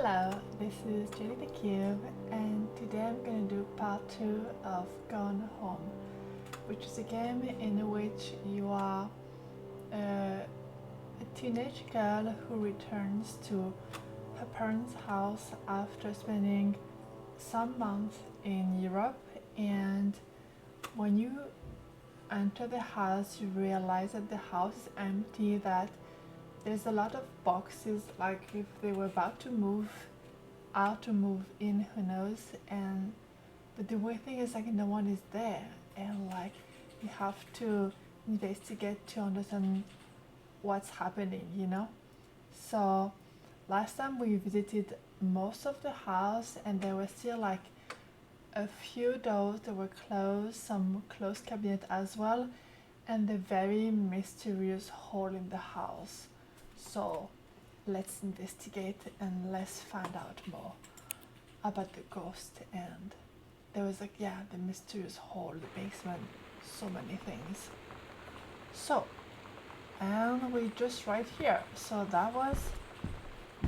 Hello, this is Jenny the Cube, and today I'm going to do part 2 of Gone Home, which is a game in which you are a teenage girl who returns to her parents' house after spending some months in Europe, and when you enter the house you realize that the house is empty, that there's a lot of boxes, like if they were about to move out to move in, who knows. And but the weird thing is, like, no one is there, and like you have to investigate to understand what's happening, you know. So last time we visited most of the house and there were still like a few doors that were closed, some closed cabinet as well, and the very mysterious hole in the house. So let's investigate and let's find out more about the ghost. And there was like, yeah, the mysterious hole, the basement, so many things. So, and we just right here. So that was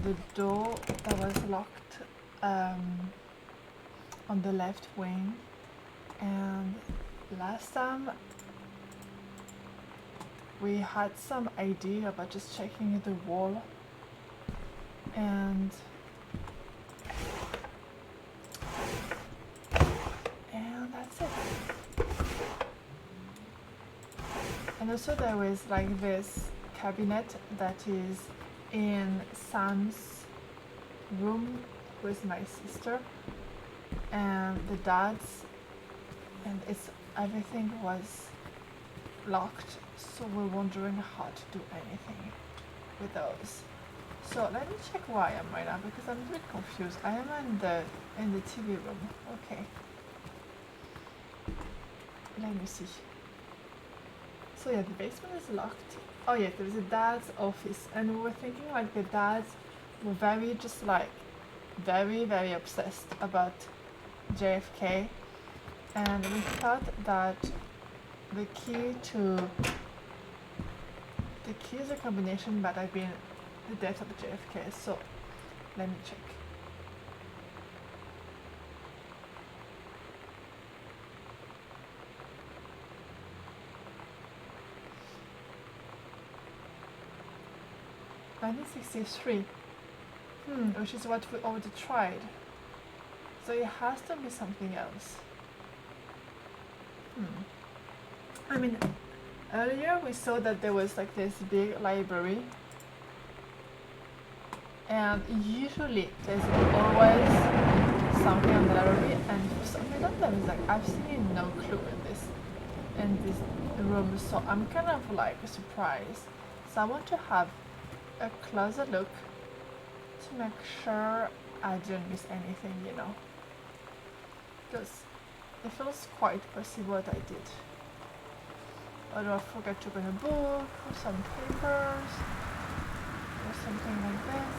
the door that was locked on the left wing. And last time we had some idea about just checking the wall, and that's it. And also there was like this cabinet that is in Sam's room with my sister and the dad's, and everything was locked, so we're wondering how to do anything with those. So let me check where I am right now, because I'm a bit confused. I am in the TV room. Okay. Let me see. So yeah, the basement is locked. Oh yeah, there's a dad's office, and we were thinking like the dads were very very obsessed about JFK, and we thought that the key is a combination that have been the death of JFK. So let me check. (1963). Which is what we already tried. So it has to be something else. I mean, earlier we saw that there was like this big library, and usually there's always something in the library, and for some reason there is like absolutely no clue in this room. So I'm kind of like surprised. So I want to have a closer look to make sure I didn't miss anything, you know, because it feels quite possible that I did. Or do I forget to bring a book or some papers or something like this?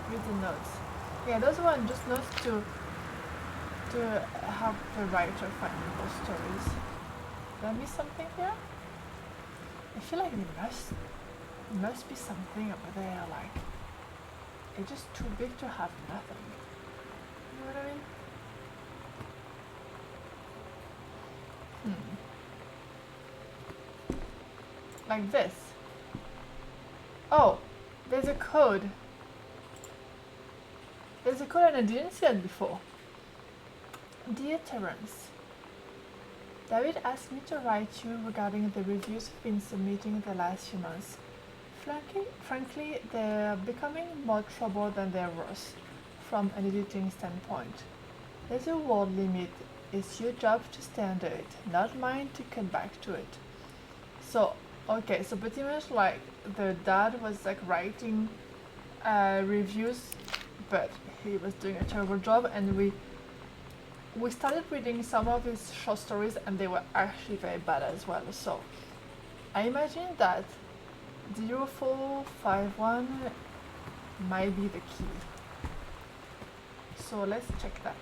Read the notes. Yeah, those were just notes to help the writer find those stories. Did I miss something here? I feel like there must be something over there, like it's just too big to have nothing. You know what I mean? Like this. Oh, there's a code. There's a code, and I didn't see it before. Dear Terence, David asked me to write you regarding the reviews we've been submitting the last few months. Frankly, they're becoming more trouble than they're worth from an editing standpoint. There's a word limit. It's your job to stay under it, not mine to cut back to it. So, okay, so pretty much like the dad was like writing reviews, but he was doing a terrible job, and we started reading some of his short stories, and they were actually very bad as well. So I imagine that 0451 might be the key. So let's check that.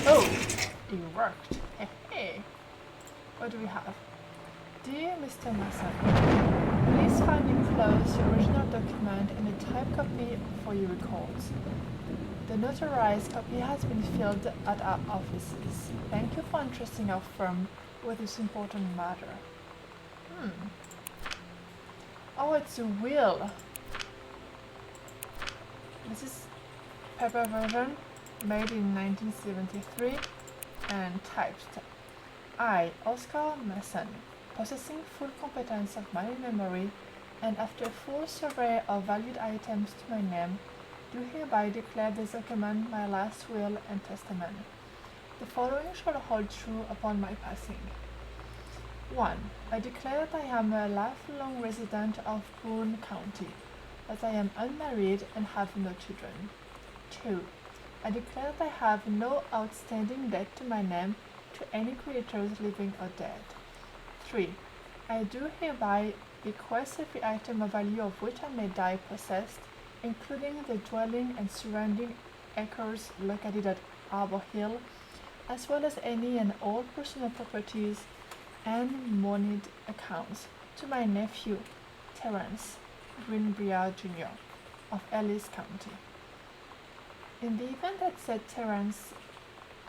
Oh, it worked. Hey. What do we have? Dear Mr. Masson, please find enclosed the original document in a typed copy for your records. The notarized copy has been filled at our offices. Thank you for entrusting our firm with this important matter. Oh, it's a will. This is paper version made in 1973 and typed. I, Oscar Masson, possessing full competence of my memory and after a full survey of valued items to my name, do hereby declare this document my last will and testament. The following shall hold true upon my passing. 1. I declare that I am a lifelong resident of Boone County, that I am unmarried and have no children. 2. I declare that I have no outstanding debt to my name to any creditors living or dead. 3. I do hereby bequeath every item of value of which I may die possessed, including the dwelling and surrounding acres located at Arbor Hill, as well as any and all personal properties and moneyed accounts, to my nephew, Terence Greenbrier Jr. of Ellis County. In the event that said Terence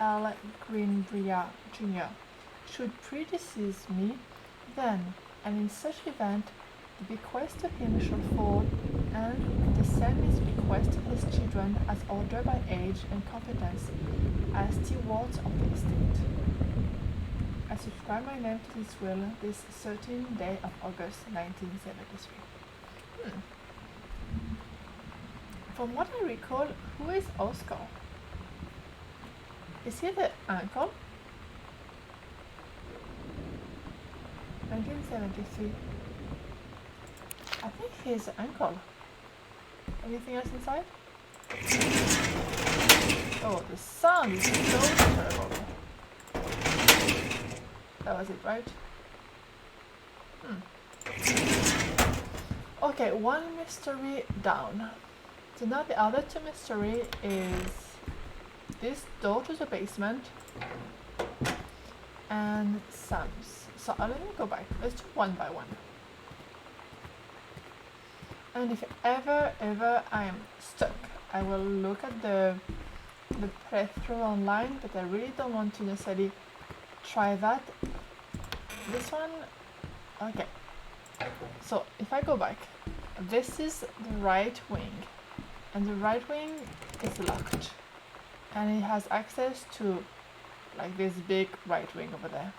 L. Greenbrier Jr. should predecease me, then, and in such event, the bequest to him shall fall, and the same is bequest to his children as ordered by age and competence as stewards of the estate. I subscribe my name to this will this 13th day of August 1973. From what I recall, who is Oscar? Is he the uncle? 1973. I think he's the uncle. Anything else inside? Oh, the sound is so terrible. That was it, right? Okay, one mystery down. So now the other two mystery is this door to the basement and Sam's. So let me go back. Let's do one by one. And if ever I am stuck, I will look at the playthrough online, but I really don't want to necessarily try that. This one, okay. So if I go back, this is the right wing, and the right wing is locked, and it has access to like this big right wing over there,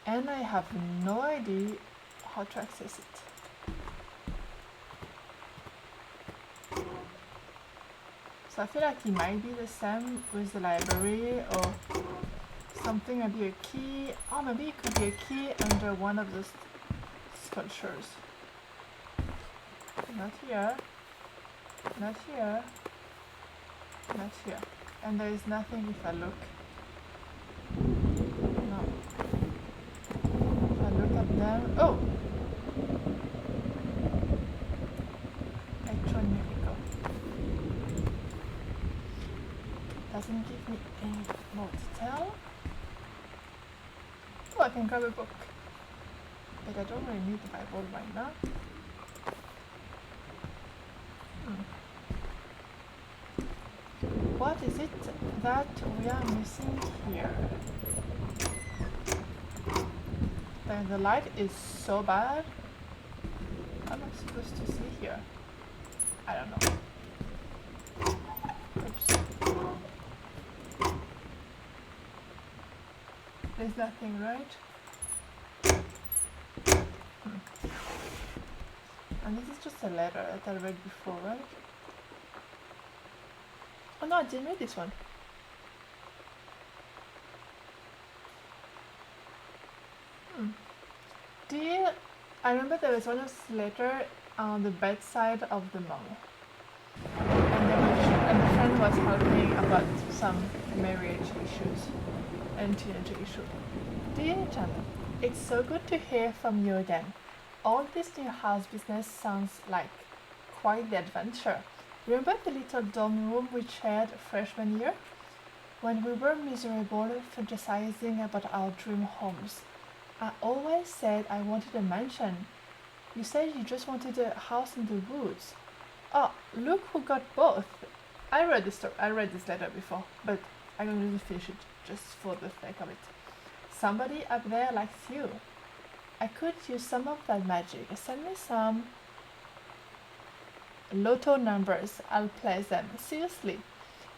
and I have no idea how to access it. So I feel like it might be the same with the library or something, maybe a key. Oh, maybe it could be a key under one of those sculptures. Not here, not here, not here. And there is nothing if I look. No. If I look at them. Oh! Electronico. Doesn't give me any more detail. Oh, I can grab a book. But I don't really need the Bible right now. What is it that we are missing here? The light is so bad. How am I supposed to see here? I don't know. Oops. There's nothing, right? And this is just a letter that I read before, right? Oh no, I didn't read this one. Dear, I remember there was one of this letter on the bedside of the mom. And the friend was helping about some marriage issues and teenage issues. Dear Janet, it's so good to hear from you again. All this new house business sounds like quite the adventure. Remember the little dorm room we shared freshman year? when we were miserable, fantasizing about our dream homes. I always said I wanted a mansion. You said you just wanted a house in the woods. Oh, look who got both. I read this letter before, but I'm going to finish it just for the sake of it. Somebody up there likes you. I could use some of that magic. Send me some lotto numbers. I'll play them. Seriously.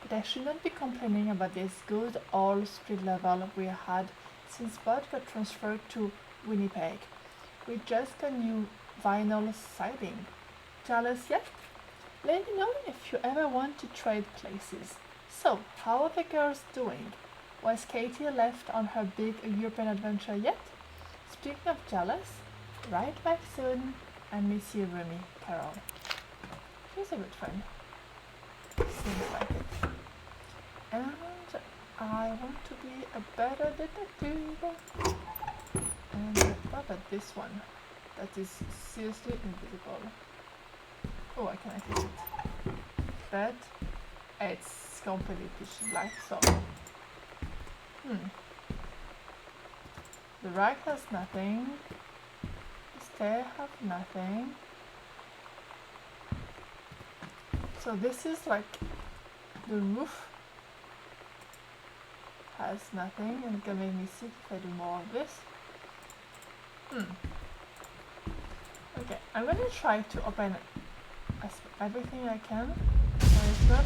But I should not be complaining about this good old street level we had since Bud got transferred to Winnipeg. We just got new vinyl siding. Jealous yet? Let me know if you ever want to trade places. So, how are the girls doing? Was Katie left on her big European adventure yet? Speaking of jealous, right back soon. I miss you, Rumi, Carol. She's a good friend. Seems like it. And I want to be a better detective. And what about this one? That is seriously invisible. Oh, I can access it. But it's completely pitch black, so... The right has nothing. The stair have nothing. So this is like... The roof has nothing, and it can make me sick if I do more of this. Okay, I'm gonna try to open everything I can. But if not,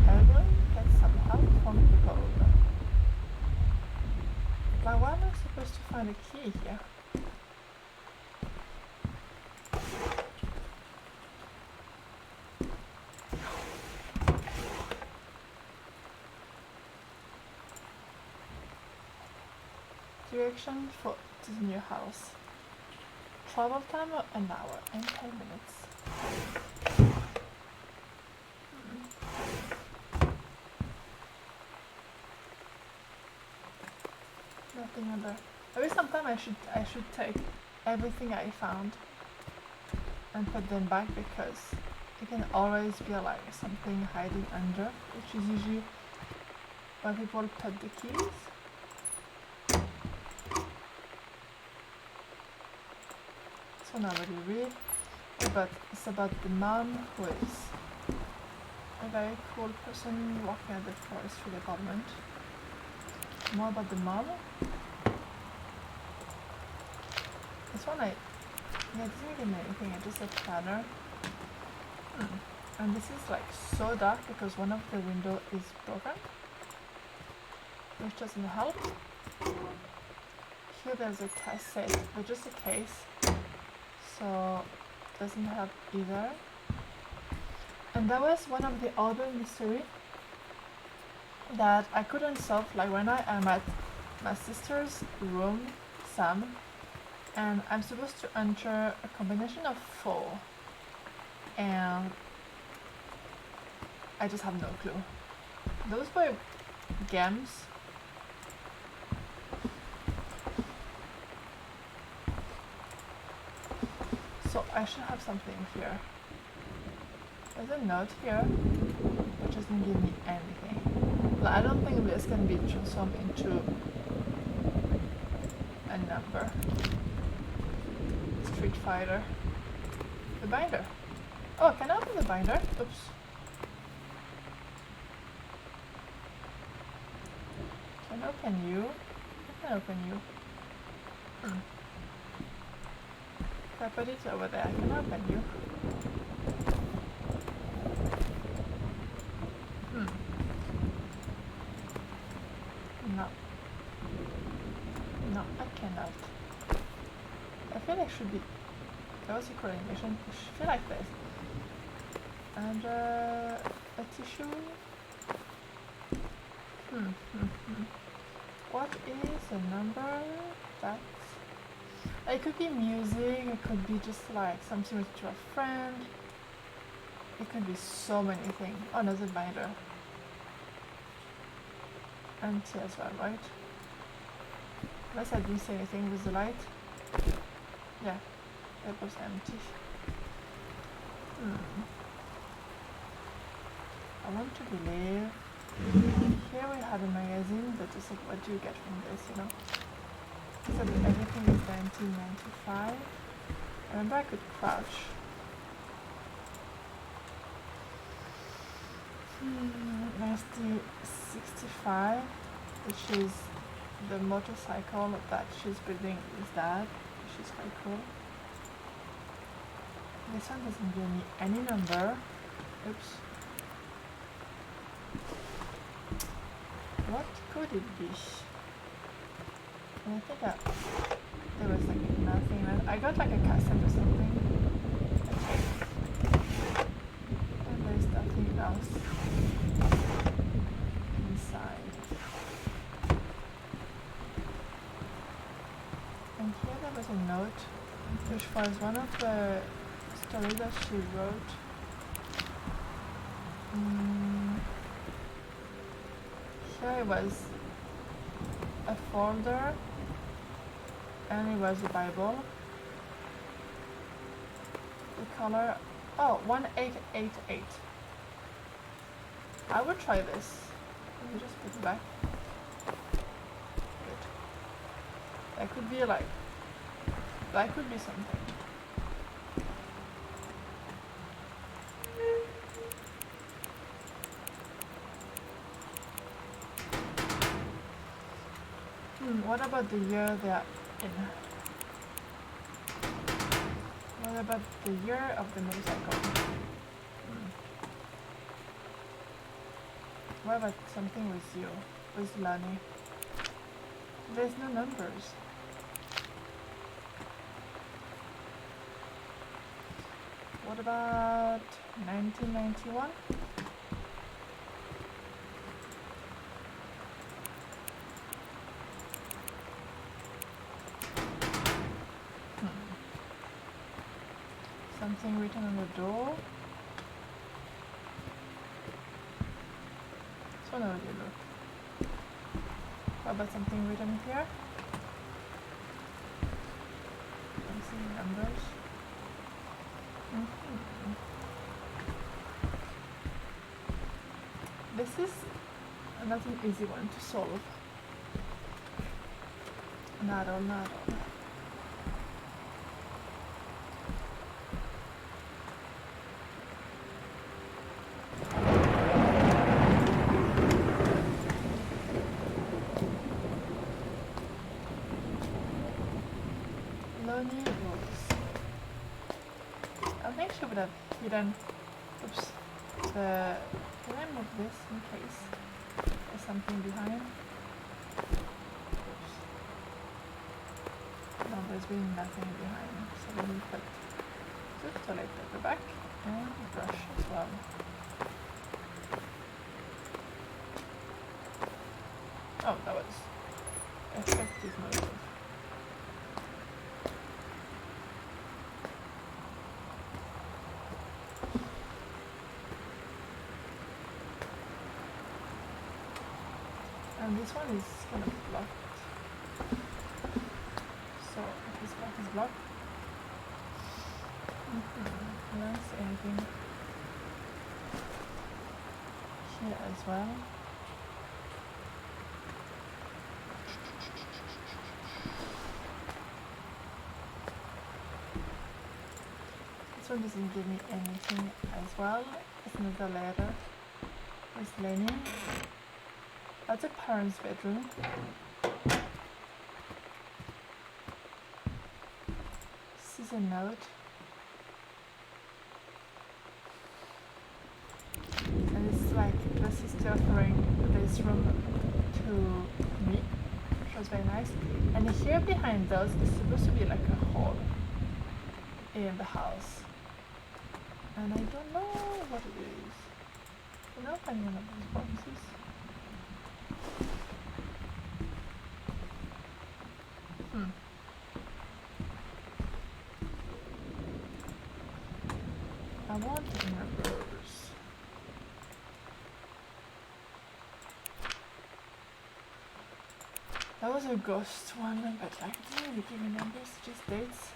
I will get some help from people. But why am I supposed to find a key here? Direction to the new house. Travel time an hour and 10 minutes. Nothing under. Maybe sometime I should take everything I found and put them back, because it can always be like something hiding under, which is usually where people put the keys. This one I already read, but it's about the mom who is a very cool person working at the forestry department. More about the mom. This one it doesn't give me anything, it's just a planner. And this is like so dark because one of the window is broken, which doesn't help. Here there's a cassette, but just a case, so doesn't help either. And that was one of the other mystery that I couldn't solve, like when I am at my sister's room, Sam, and I'm supposed to enter a combination of 4, and I just have no clue. Those were games. So I should have something here. There's a note here, which doesn't give me anything. Well, I don't think this can be transformed into a number. Street Fighter. The binder. Oh, can I open the binder? Oops. Can I open you? I can open you. If I put it over there, I can open you. No. No, I cannot. I feel like should be... That was a cool animation. It should feel like this. And a tissue. What is a number? That's... It could be music, it could be just like something to a friend. It could be so many things. Oh, another binder. Empty as well, right? Unless I didn't say anything with the light. Yeah, that was empty. I want to believe here we had a magazine that just like, what do you get from this, you know? So that everything is 1995. I remember I could crouch. 1965, which is the motorcycle that she's building with Dad, which is quite cool. This one doesn't give me any number. Oops. What could it be? I think there was like nothing left. I got like a cassette or something. And there's nothing else inside. And here there was a note, which was one of the stories that she wrote. Here it was a folder, and it was a Bible. The color, 1888. I would try this. Let me just put it back. Good. That could be something. What about the year they are in? What about the year of the motorcycle? What about something with you, with Lani? There's no numbers. What about 1991? Something written on the door. This one already looked. What about something written here? Don't see any numbers. This is not an easy one to solve. Not at all. Lonely Rose. I think she would have hidden, can I move this in case there's something behind? Oops. No, there's really nothing behind, so we need to put the toilet paper back and the brush as well. Oh, that was effective motive. And this one is kind of blocked. So if this block is blocked, I don't see anything here as well. This one doesn't give me anything as well. It's another letter. It's Lenny. That's a parent's bedroom. This is a note. And it's like the sister offering this room to me, which was very nice. And here behind those is supposed to be like a hall in the house. And I don't know what it is. I don't know if any one of these boxes. I want Unravels. That was a ghost one, but like it didn't really give me numbers, just dates.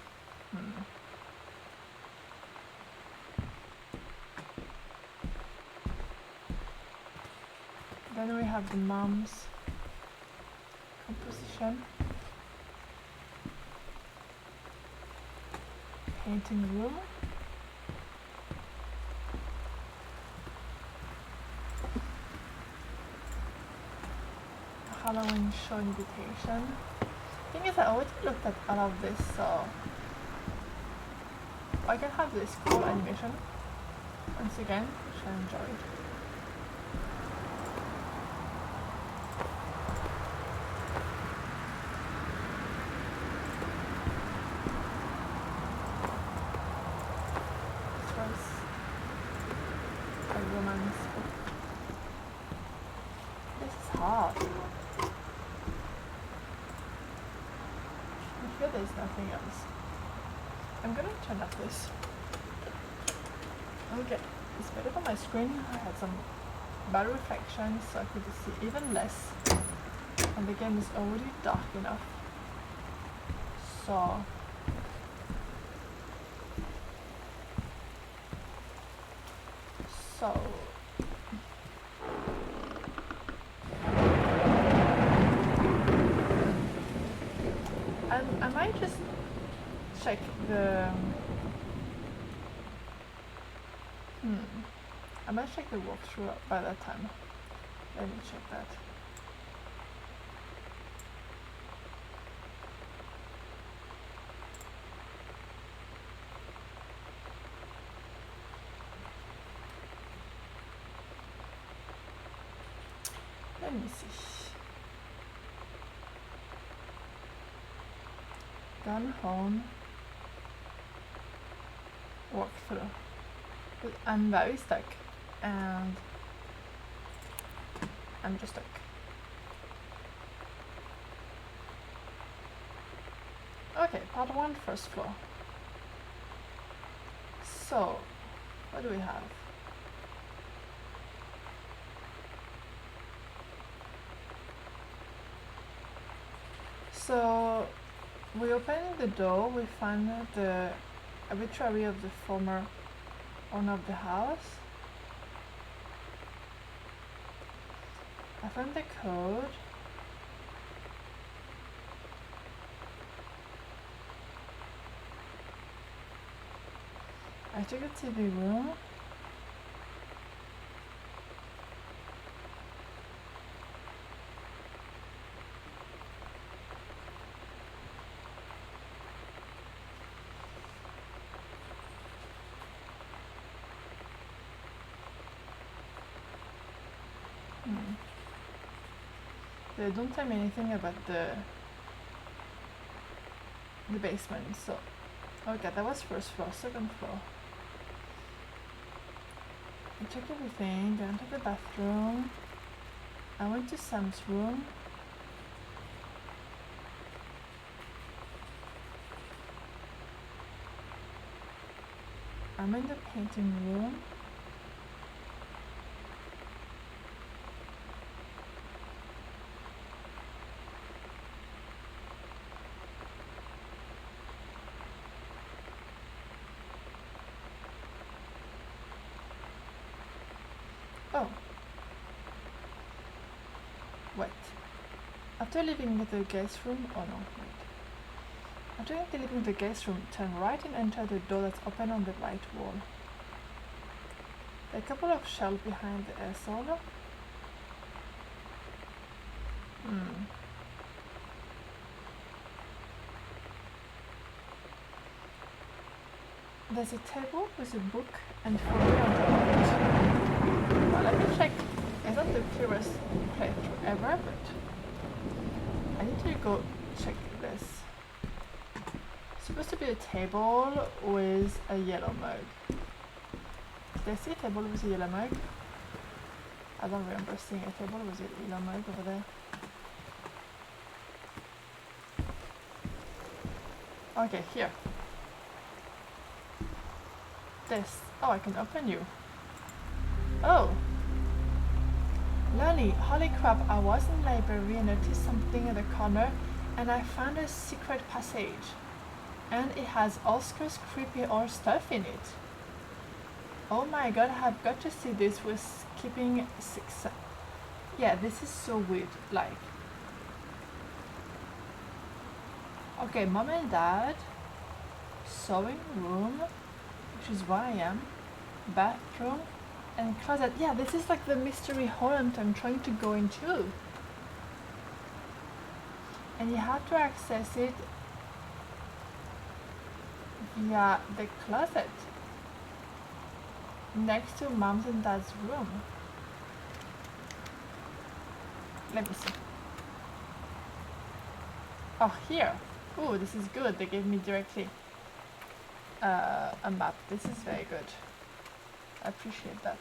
Then we have the mom's composition. Painting room. Halloween show invitation. Thing is, I already looked at all of this, so I can have this cool animation once again, which I enjoyed. This was a romance book. This is hard. Here there's nothing else. I'm gonna turn up this. Okay, it's better for my screen. I had some bad reflections, so I could see even less. And the game is already dark enough. So I might just check the I might check the walkthrough by that time. Let me check that. Let me see. Gone home. Walkthrough. I'm very stuck, and I'm just stuck. Okay, part 1, first floor. So, what do we have? So, we open the door, we find the obituary of the former owner of the house. I found the code. I took the TV room. They don't tell me anything about the basement, so okay, that was first floor, second floor. I checked everything, then to the bathroom. I went to Sam's room. I'm in the painting room. Oh. Wait. After leaving the guest room, oh no, wait. After leaving the guest room, turn right and enter the door that's open on the right wall. There are a couple of shelves behind the airsold. There's a table with a book and folder on top of it. Well, let me check. It's not the clearest playthrough ever, but I need to go check this. It's supposed to be a table with a yellow mug. Did I see a table with a yellow mug? I don't remember seeing a table with a yellow mug over there. Okay, here. This. Oh, I can open you. Oh. Lolly, holy crap, I was in the library and noticed something in the corner and I found a secret passage. And it has all sorts of creepy old stuff in it. Oh my god, I have got to see this with skipping 6. Yeah, this is so weird. Like, okay, mom and dad, sewing room, which is where I am, bathroom, and closet. Yeah, this is like the mystery hall I'm trying to go into. And you have to access it via the closet next to mom's and dad's room. Let me see. Oh, here. Oh, this is good. They gave me directly a map. This is very good. I appreciate that.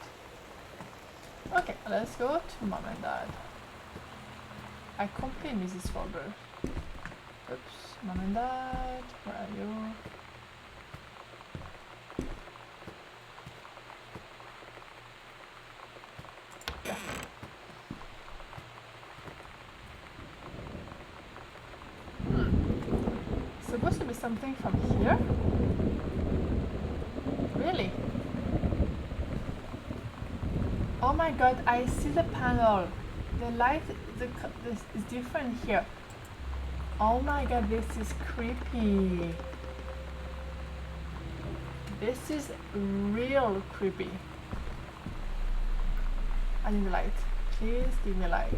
Okay, let's go to mom and dad. I completely miss this folder. Oops, mom and dad, where are you? Yeah. Supposed to be something from here? Really? Oh my god, I see the panel. The light this is different here. Oh my god, this is creepy. This is real creepy. I need light. Please give me light.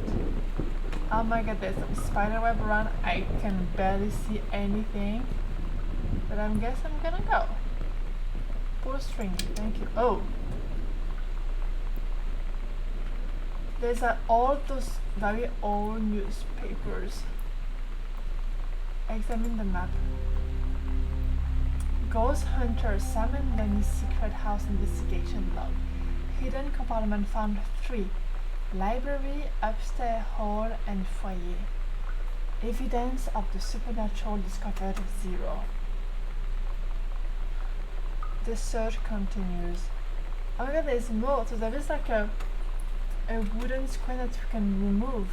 Oh my god, there's some spider web around. I can barely see anything. But I guess I'm gonna go. Pull string, thank you. Oh. There's all those very old newspapers. Examine the map. Ghost Hunter Sam Lenny's secret house investigation log. Hidden compartment found 3. Library, upstairs hall, and foyer. Evidence of the supernatural discovered 0. The search continues. Oh my god, there's more. So there is like a wooden square that you can remove,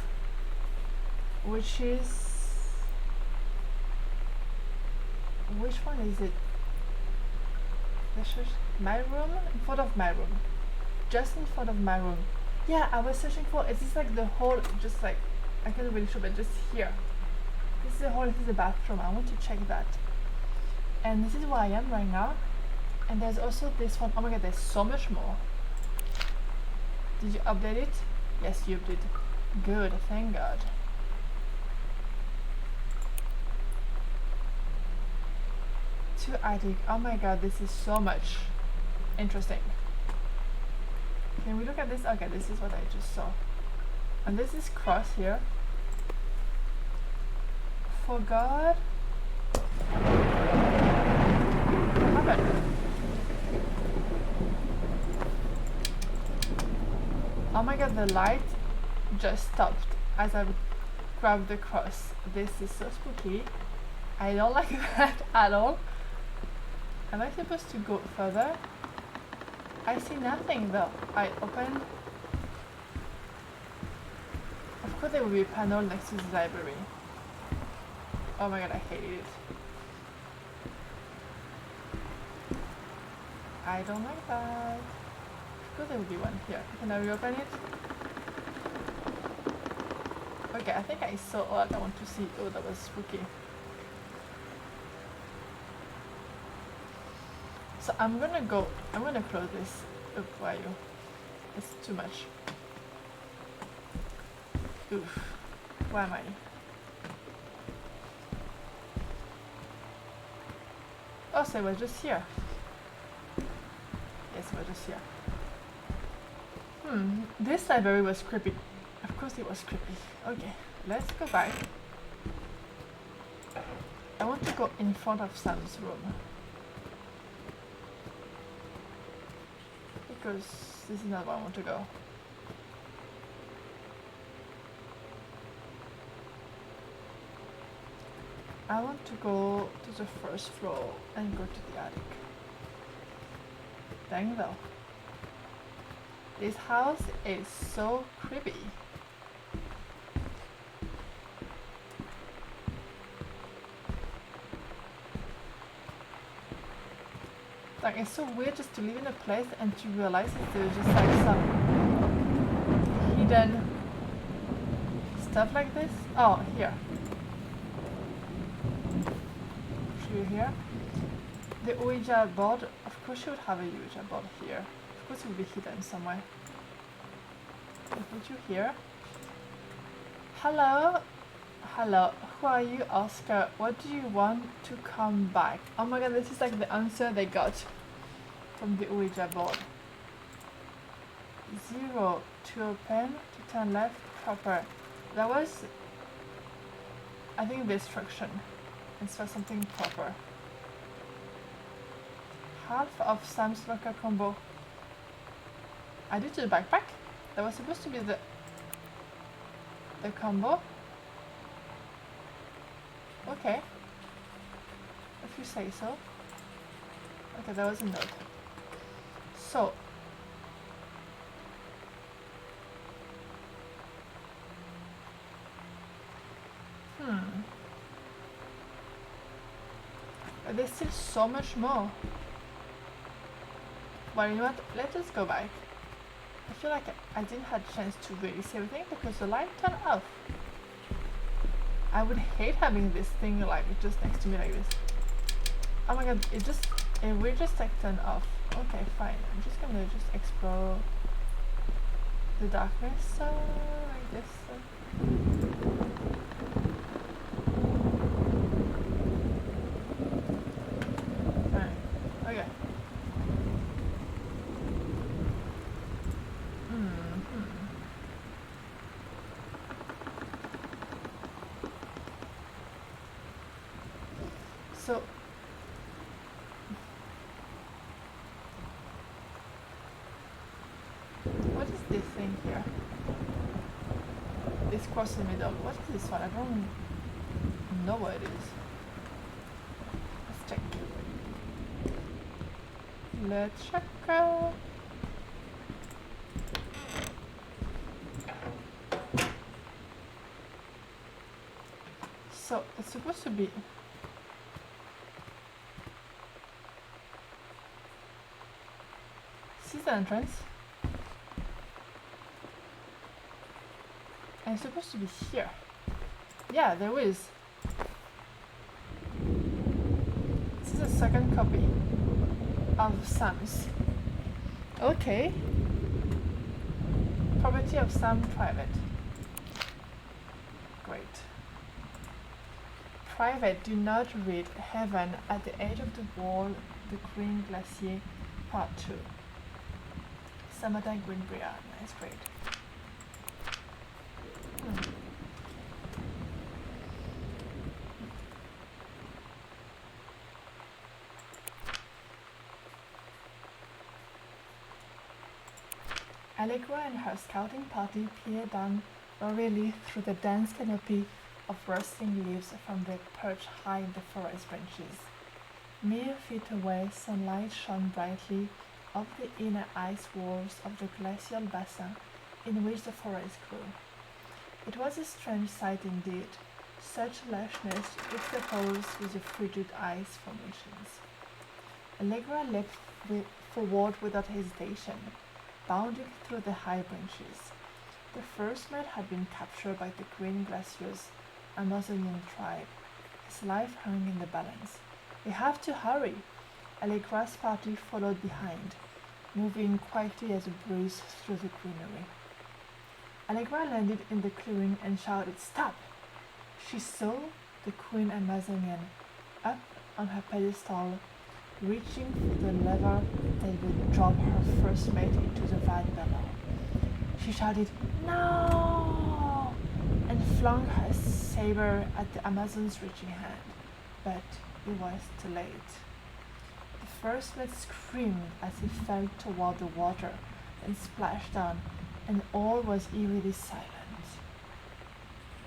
which is... which one is it? My room? In front of my room. Just in front of my room. Yeah, I was searching for, is this like the hall, just like, I can't really show, but just here. This is the hall, this is the bathroom. I want to check that. And this is where I am right now. And there's also this one. Oh my god, there's so much more. Did you update it? Yes, you did. Good, thank God. To attic. Oh my god, this is so much interesting. Can we look at this? Okay, this is what I just saw. And this is cross here. For God. What happened? Oh my god, the light just stopped as I grabbed the cross. This is so spooky. I don't like that at all. Am I supposed to go further? I see nothing though. I open. Of course there will be a panel next to the library. Oh my god, I hate it. I don't like that. Of course there will be one here. Can I reopen it? Okay, I think I saw all I want to see. Oh, that was spooky. So I'm gonna close this up for you. It's too much. Oof. Where am I? Oh, so it was just here. Yes, it was just here. This library was creepy. Of course it was creepy. Okay, let's go back. I want to go in front of Sam's room. Because this is not where I want to go. I want to go to the first floor and go to the attic. Dang though. This house is so creepy. Like, it's so weird just to live in a place and to realize that there's just like some hidden stuff like this? Oh, here. Should you hear? The Ouija board, of course you would have a Ouija board here. Of course it would be hidden somewhere. Would you hear? Hello? Hello, who are you, Oscar? What do you want to come back? Oh my god, this is like the answer they got from the Ouija board. 0 to open, to turn left, proper. That was, I think, the instruction. It's for something proper. Half of Sam's locker combo. Add it to the backpack? That was supposed to be the combo. Okay. If you say so. Okay, that was a note. So. But there's still so much more. Well, you know what? Let us go back. I feel like I didn't have a chance to really see everything because the light turned off. I would hate having this thing like just next to me like this. Oh my god, it will just like turn off. Okay, fine. I'm just gonna just explore the darkness like this. Fine. Okay. So what is this thing here? This cross in the middle. What is this one? I don't know what it is. Let's check. Let's check. So it's supposed to be this is the entrance. And it's supposed to be here. Yeah, there is. This is a second copy of Sam's. Okay. Property of Sam private. Great. Private, do not read Heaven at the edge of the wall, the Green Glacier, Part 2. Samantha Greenbrier. Nice, great. Allegra and her scouting party peer down wearily through the dense canopy of rustling leaves from their perch high in the forest branches. Mere feet away, sunlight shone brightly off the inner ice walls of the glacial basin in which the forest grew. It was a strange sight indeed, such lushness juxtaposed with the frigid ice formations. Allegra leapt forward without hesitation, bounding through the high branches. The first man had been captured by the Green Glacier's Amazonian tribe. His life hung in the balance. We have to hurry. Allegra's party followed behind, moving quietly as a breeze through the greenery. Allegra landed in the clearing and shouted, "Stop!" She saw the Queen Amazonian up on her pedestal, reaching for the lever that would drop her first mate into the vat below. She shouted, "No!" and flung her saber at the Amazon's reaching hand, but it was too late. The first mate screamed as he fell toward the water and splashed down, and all was eerily silent.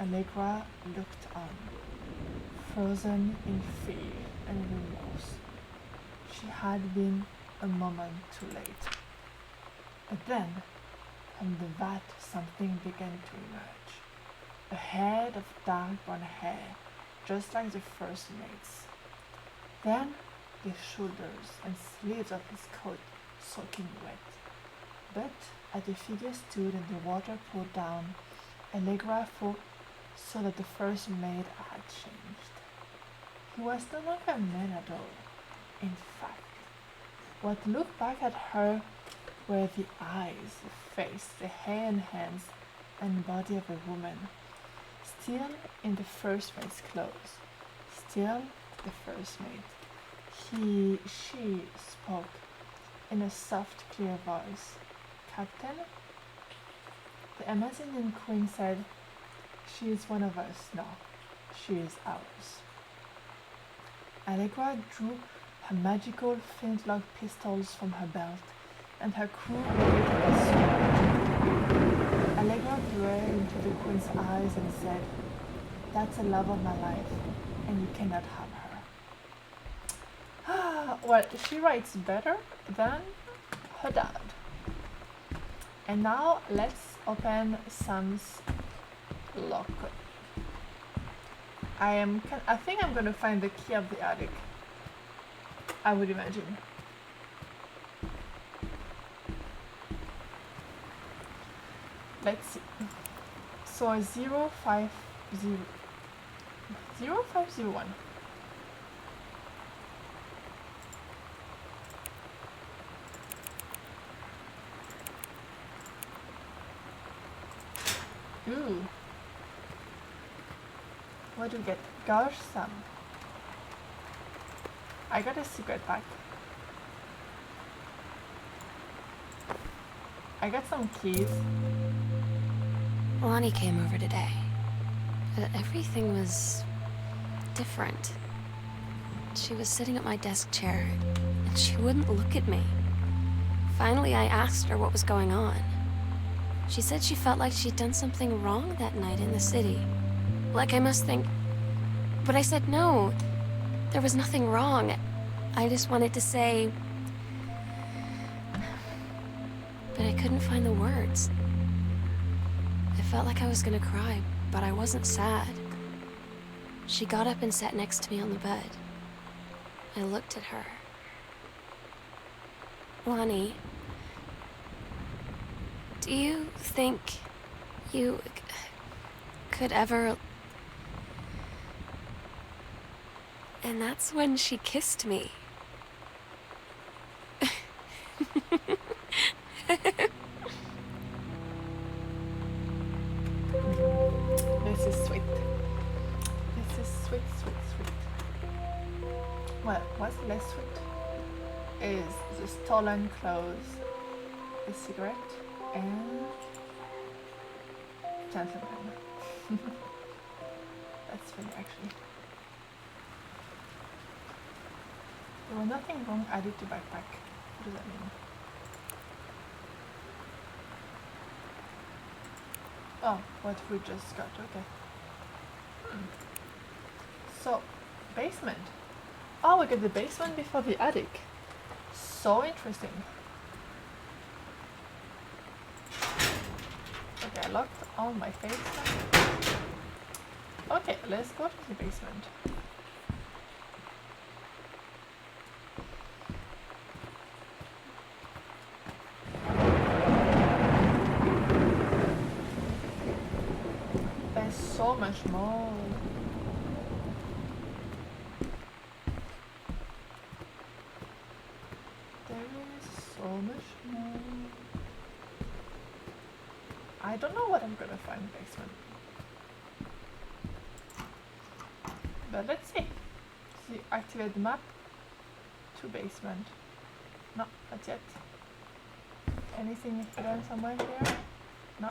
Allegra looked on, frozen in fear and remorse. She had been a moment too late. But then, from the vat, something began to emerge. A head of dark brown hair, just like the first mate's. Then, his shoulders and sleeves of his coat soaking wet. But as the figure stood and the water poured down, Allegra saw that the first maid had changed. He was no longer a man at all. In fact, what looked back at her were the eyes, the face, the hair and hands and body of a woman, still in the first maid's clothes, still the first maid. She spoke in a soft, clear voice. Captain, the Amazonian queen said, she is one of us now. She is ours. Allegra drew her magical flintlock pistols from her belt, and her crew waited as soon. Allegra glared into the queen's eyes and said, that's the love of my life, and you cannot have her. Well, she writes better than her dad. And now let's open Sam's lock. I think I'm gonna find the key of the attic. I would imagine. Let's see. So 0501. Ooh. What do we get? Gosh, Sam. I got a secret pack. I got some keys. Lonnie came over today. Everything was different. She was sitting at my desk chair, and she wouldn't look at me. Finally, I asked her what was going on. She said she felt like she'd done something wrong that night in the city. Like I must think... But I said no. There was nothing wrong. I just wanted to say... But I couldn't find the words. I felt like I was gonna cry, but I wasn't sad. She got up and sat next to me on the bed. I looked at her. Lonnie, do you think you could ever... And that's when she kissed me. This is sweet. This is sweet, sweet, sweet. Well, what's less sweet is the stolen clothes, the cigarette, and gentleman. That's funny, actually. There was nothing wrong added to backpack. What does that mean? Oh, what we just got, okay. So, basement. Oh, we got the basement before the attic. So interesting. Okay, I locked all my face now. Okay, let's go to the basement. There's so much more. There is so much more. I don't know what I'm gonna find in the basement. But let's see. See, activate the map to basement. No, not yet. Anything hidden somewhere here? No.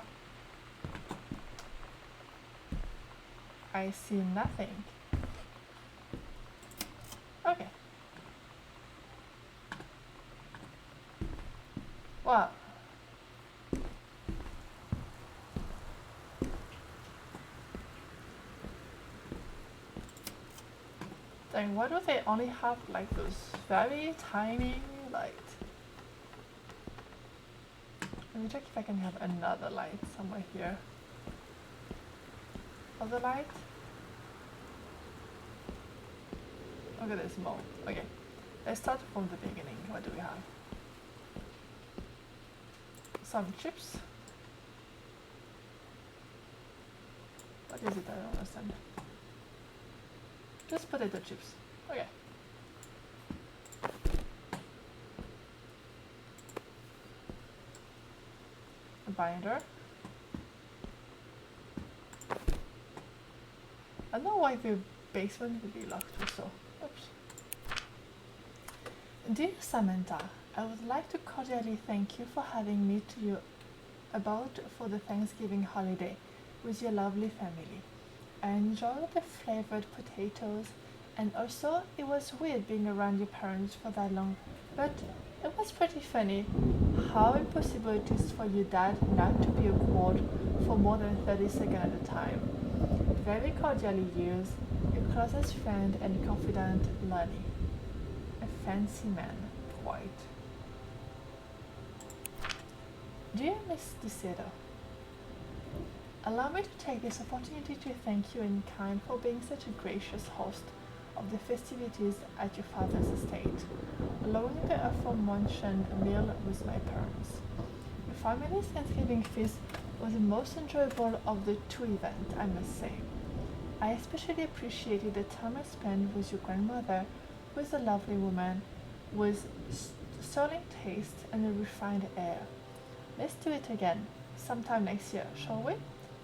I see nothing. Okay. Well. Dang, why do they only have like those very tiny lights? Let me check if I can have another light somewhere here. Other light? Okay, there's more. Okay, let's start from the beginning. What do we have? Some chips. What is it? I don't understand. Just potato chips. Okay. A binder. I don't know why the basement would be locked also. Oops. Dear Samantha, I would like to cordially thank you for having me to you about for the Thanksgiving holiday with your lovely family. I enjoyed the flavored potatoes, and also it was weird being around your parents for that long, but it was pretty funny how impossible it is for your dad not to be awkward for more than 30 seconds at a time. Very cordially yours, your closest friend and confidant, Lonnie. A fancy man, quite. Dear Miss DeSitter, allow me to take this opportunity to thank you in kind for being such a gracious host of the festivities at your father's estate, allowing the aforementioned meal with my parents. Your family's Thanksgiving feast was the most enjoyable of the two events, I must say. I especially appreciated the time I spent with your grandmother, who is a lovely woman with sterling taste and a refined air. Let's do it again, sometime next year, shall we?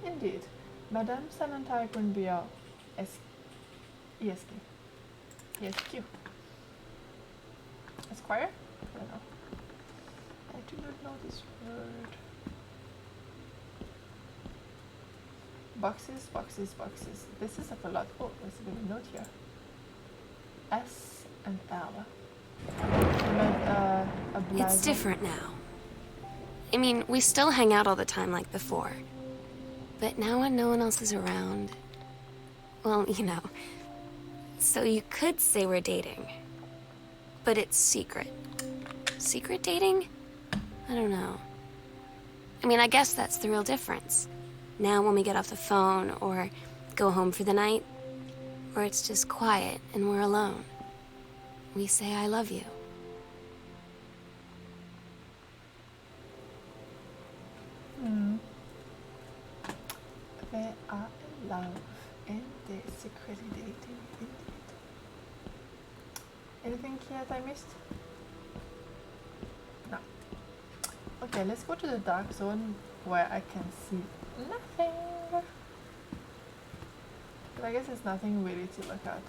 Indeed, Madame Samantha Greenbeer, ESQ. ESQ. Esquire? I don't know. I do not know this word. Boxes, boxes, boxes. This is a lot. Oh, there's a little note here. S and L. It's different now. I mean, we still hang out all the time like before. But now when no one else is around, well, you know. So you could say we're dating. But it's secret. Secret dating? I don't know. I mean, I guess that's the real difference. Now when we get off the phone or go home for the night, or it's just quiet and we're alone, we say I love you. They are in love and they're secretly dating indeed. Anything here that I missed? No. Okay, let's go to the dark zone where I can see nothing. But I guess there's nothing really to look at.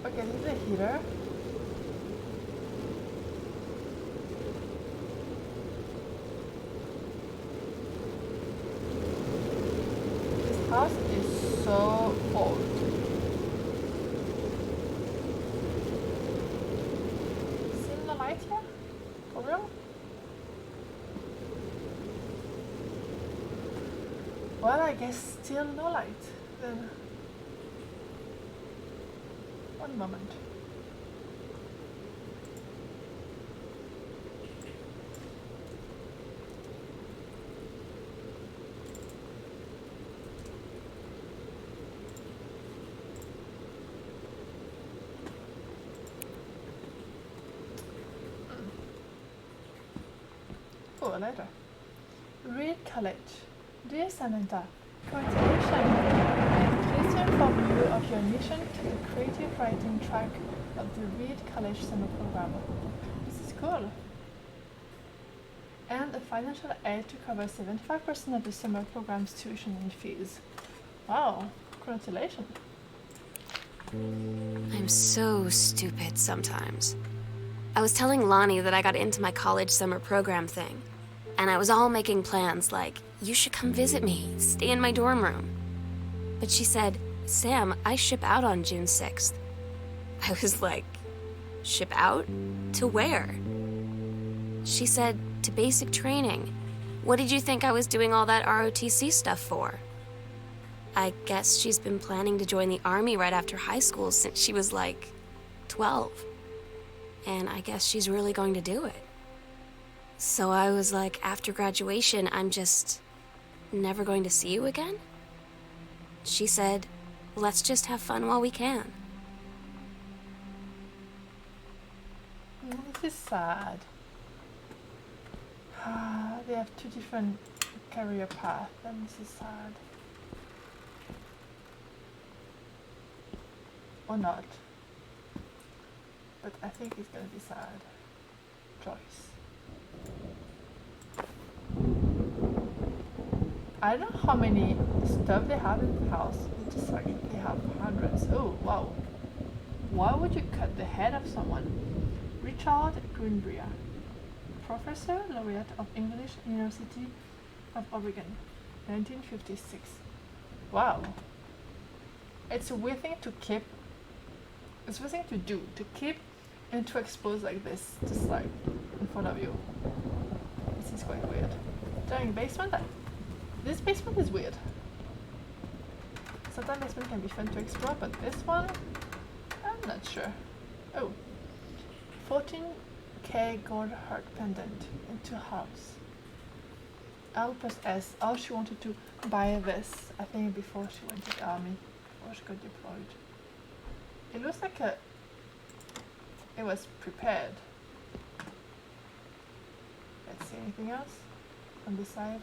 Okay, this is a heater. This house is so old. Seen the light here? For real? Well, I guess still no light. Then one moment. Oh, a letter. Reed College. Dear Samantha, congratulations! Pleased to inform you of your admission to the creative writing track of the Reed College summer program. This is cool. And a financial aid to cover 75% of the summer program's tuition and fees. Wow, congratulations. I'm so stupid sometimes. I was telling Lonnie that I got into my college summer program thing, and I was all making plans like, you should come visit me, stay in my dorm room. But she said, Sam, I ship out on June 6th. I was like, ship out? To where? She said, to basic training. What did you think I was doing all that ROTC stuff for? I guess she's been planning to join the Army right after high school since she was like 12. And I guess she's really going to do it. So I was like, after graduation, I'm just never going to see you again? She said, let's just have fun while we can. This is sad. They have two different career paths, and this is sad. or not. But I think he's gonna decide. Choice. I don't know how many stuff they have in the house. It's just like they have hundreds. Oh wow. Why would you cut the head of someone? Richard Greenbrier, Professor Laureate of English, University of Oregon, 1956. Wow. It's a weird thing to keep. It's a weird thing to do. To keep and to expose like this, just like in front of you. This is quite weird. During basement, this basement is weird. Sometimes basement can be fun to explore, but this one, I'm not sure. Oh, 14K gold heart pendant in 2 halves. L plus S. Oh, she wanted to buy this, I think, before she went to the army, before she got deployed. It looks like it was prepared. Let's see, anything else on the side?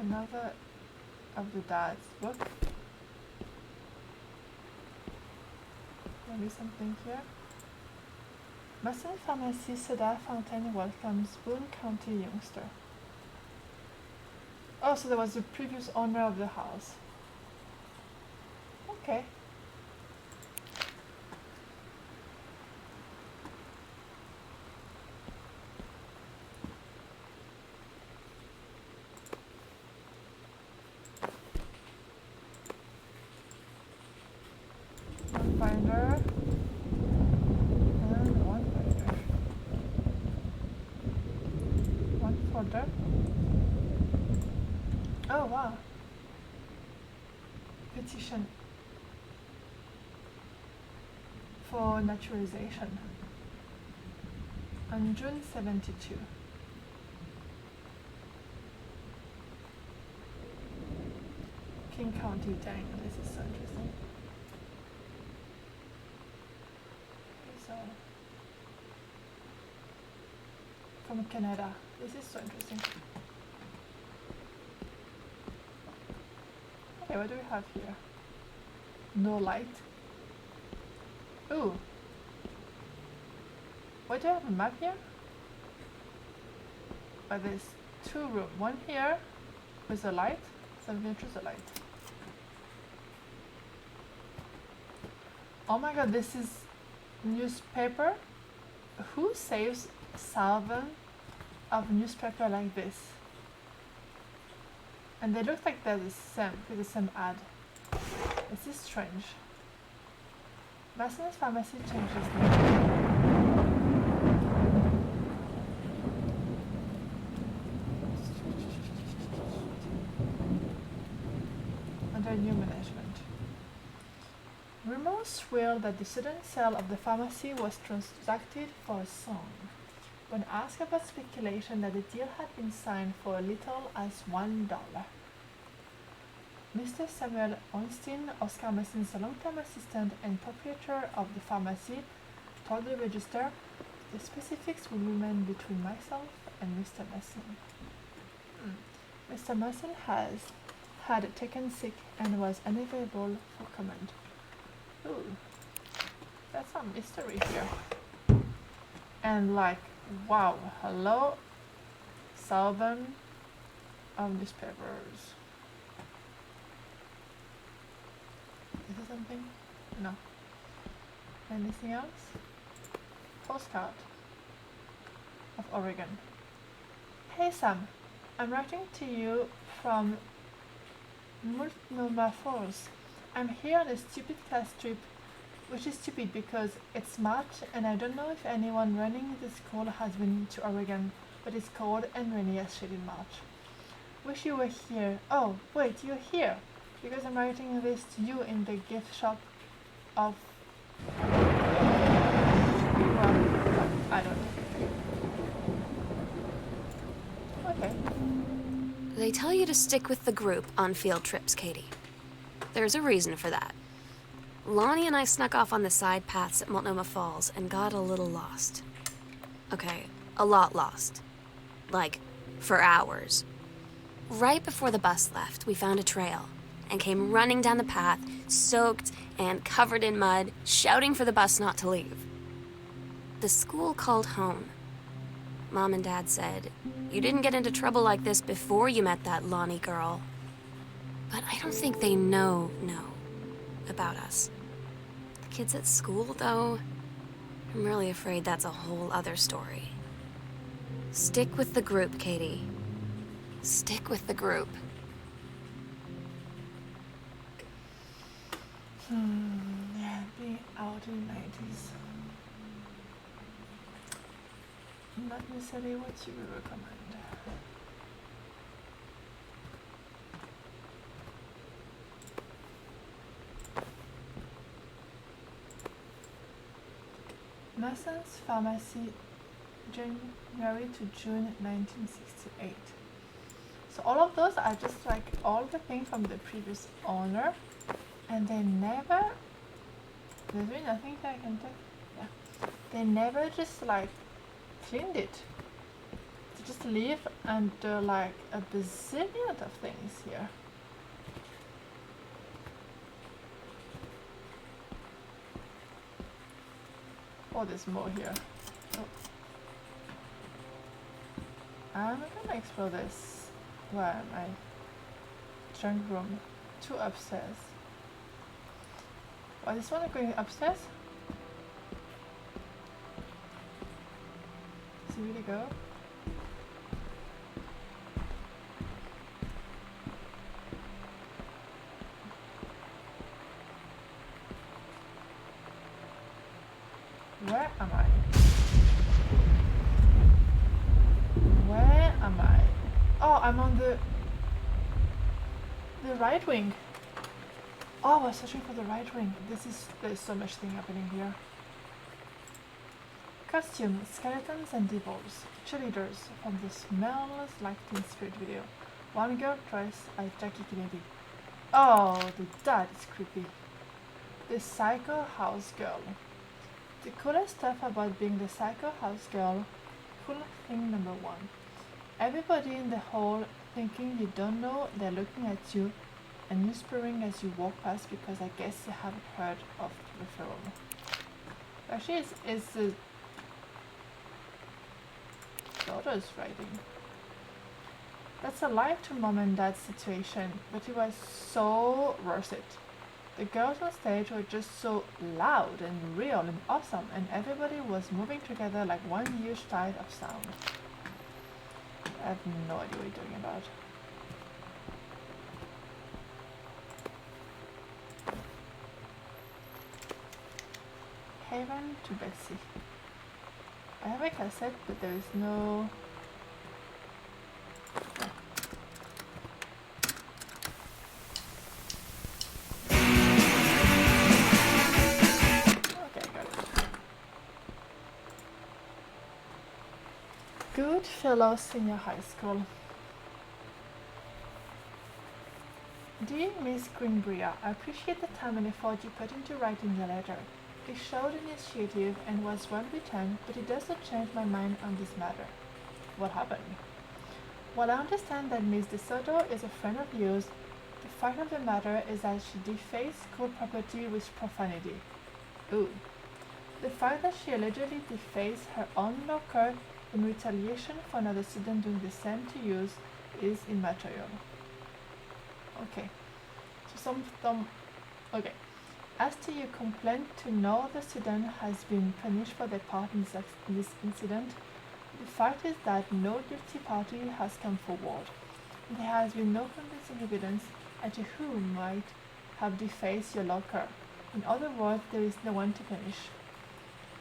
Another of the dad's book. Maybe something here. Masson Pharmacy Cedar Fountain welcomes Boone County youngster. Oh, so there was the previous owner of the house. Okay. One binder. And one binder. One folder. Oh wow. Petition for naturalization on June 72. King County, dang, this is so interesting. Okay, so from Canada, this is so interesting. Okay, what do we have here? No light. Ooh. Why do I have a map here? But there's 2 rooms. One here with a light. So I'm gonna choose a light. Oh my god, this is newspaper? Who saves salvon of newspaper like this? And they look like they're the same ad. This is strange. Masson's Pharmacy changes name. Under new management. Rumors swirl that the sudden sale of the pharmacy was transacted for a song. When asked about speculation that the deal had been signed for as little as $1, Mr. Samuel Ornstein, Oscar Masson's long-term assistant and proprietor of the pharmacy, told the Register, "The specifics will remain between myself and Mr. Masson." Mr. Masson had taken sick and was unavailable for comment. Ooh, that's some mystery here. And like, wow, hello, salvon of newspapers. Is there something? No. Anything else? Postcard of Oregon. Hey Sam, I'm writing to you from Multnomah Falls. I'm here on a stupid class trip, which is stupid because it's March and I don't know if anyone running the school has been to Oregon, but it's cold and rainy as shit in March. Wish you were here. Oh, wait, you're here, because I'm writing this to you in the gift shop of... well, I don't know. Okay. They tell you to stick with the group on field trips, Katie. There's a reason for that. Lonnie and I snuck off on the side paths at Multnomah Falls and got a little lost. Okay, a lot lost. Like, for hours. Right before the bus left, we found a trail and came running down the path, soaked and covered in mud, shouting for the bus not to leave. The school called home. Mom and Dad said, "You didn't get into trouble like this before you met that Lonnie girl." But I don't think they know about us. The kids at school, though, I'm really afraid that's a whole other story. Stick with the group, Katie. Stick with the group. Yeah, being out in the 90s. Not necessarily what you would recommend. Mason's Pharmacy, January to June 1968. So all of those are just like all the things from the previous owner, and they never, there's really nothing that I can take, yeah. They never just like cleaned it. They just leave under like a bazillion of things here. Oh, there's more here. Oh. I'm gonna explore this. Where am I? Junk room. 2 upstairs. Oh, this one going upstairs? Does it really go? Where am I? Where am I? Oh, I'm on the right wing. Oh, I was searching for the right wing. There's so much thing happening here. Costume, skeletons and devils. Cheerleaders from the Smells Like Teen Spirit video. One girl dressed as Jackie Kennedy. Oh, that is creepy. The Psycho House Girl. The coolest stuff about being the Psycho House Girl. Cool thing number 1. Everybody in the hall thinking you don't know they're looking at you and whispering as you walk past because I guess you haven't heard of the film. Actually, it's the daughter's writing. That's a lie to mom and dad's situation, but it was so worth it. The girls on stage were just so loud and real and awesome, and everybody was moving together like one huge tide of sound. I have no idea what you're talking about. Haven to Betsy. I have a cassette, but there is no... Okay, got it. Goodfellow Senior High School. Dear Miss Greenbrier, I appreciate the time and effort you put into writing the letter. It showed initiative and was well written, but it does not change my mind on this matter. What happened? While I understand that Miss DeSoto is a friend of yours, the fact of the matter is that she defaced school property with profanity. Ooh. The fact that she allegedly defaced her own locker in retaliation for another student doing the same to yours is immaterial. Okay. So okay. As to your complaint to no other student has been punished for their part in this incident, the fact is that no guilty party has come forward. There has been no convincing evidence as to who might have defaced your locker. In other words, there is no one to punish.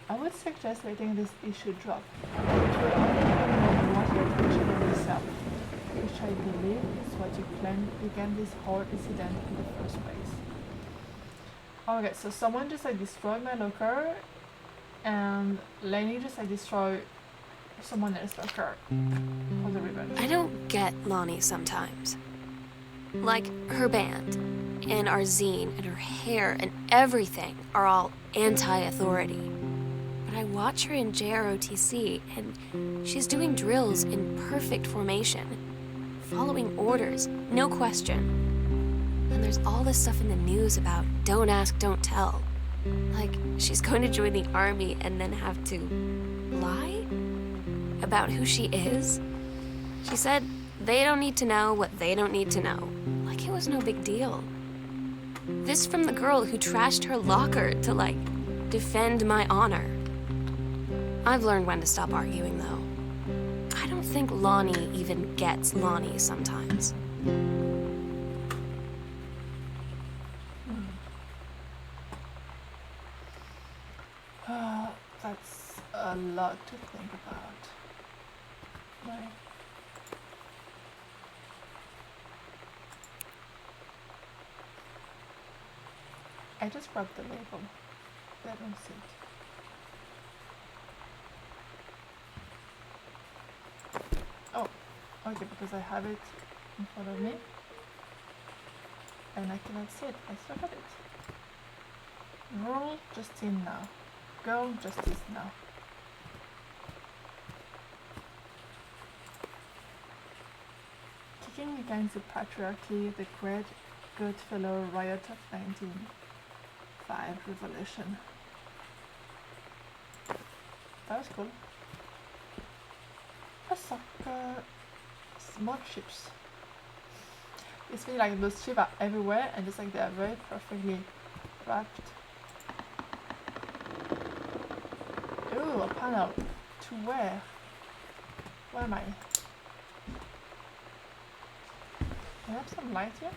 I would suggest letting this issue drop. It will only bring more attention on yourself, which I believe is what you claimed began this whole incident in the first place. Okay, so someone just like destroyed my locker, and Lenny just like destroyed someone else's locker for the revenge. I don't get Lonnie sometimes. Like, her band, and our zine, and her hair, and everything are all anti-authority. But I watch her in JROTC, and she's doing drills in perfect formation. following orders, no question. And there's all this stuff in the news about don't ask, don't tell. Like, she's going to join the army and then have to lie about who she is. She said they don't need to know what they don't need to know. Like it was no big deal. This from the girl who trashed her locker to, like, defend my honor. I've learned when to stop arguing, though. I don't think Lonnie even gets Lonnie sometimes. That's a lot to think about. Right. I just grabbed the label. I don't see it. Oh, okay, because I have it in front of me and I cannot see it. Let's look at it. Rule Justine now. Girl justice now. Kicking against the patriarchy, the great Goodfellow riot of 1905 revolution. That was cool. A soccer, small chips. It's feels like those chips are everywhere and just like they are very perfectly wrapped. Ooh, a panel. To where? Where am I? Can I have some light here?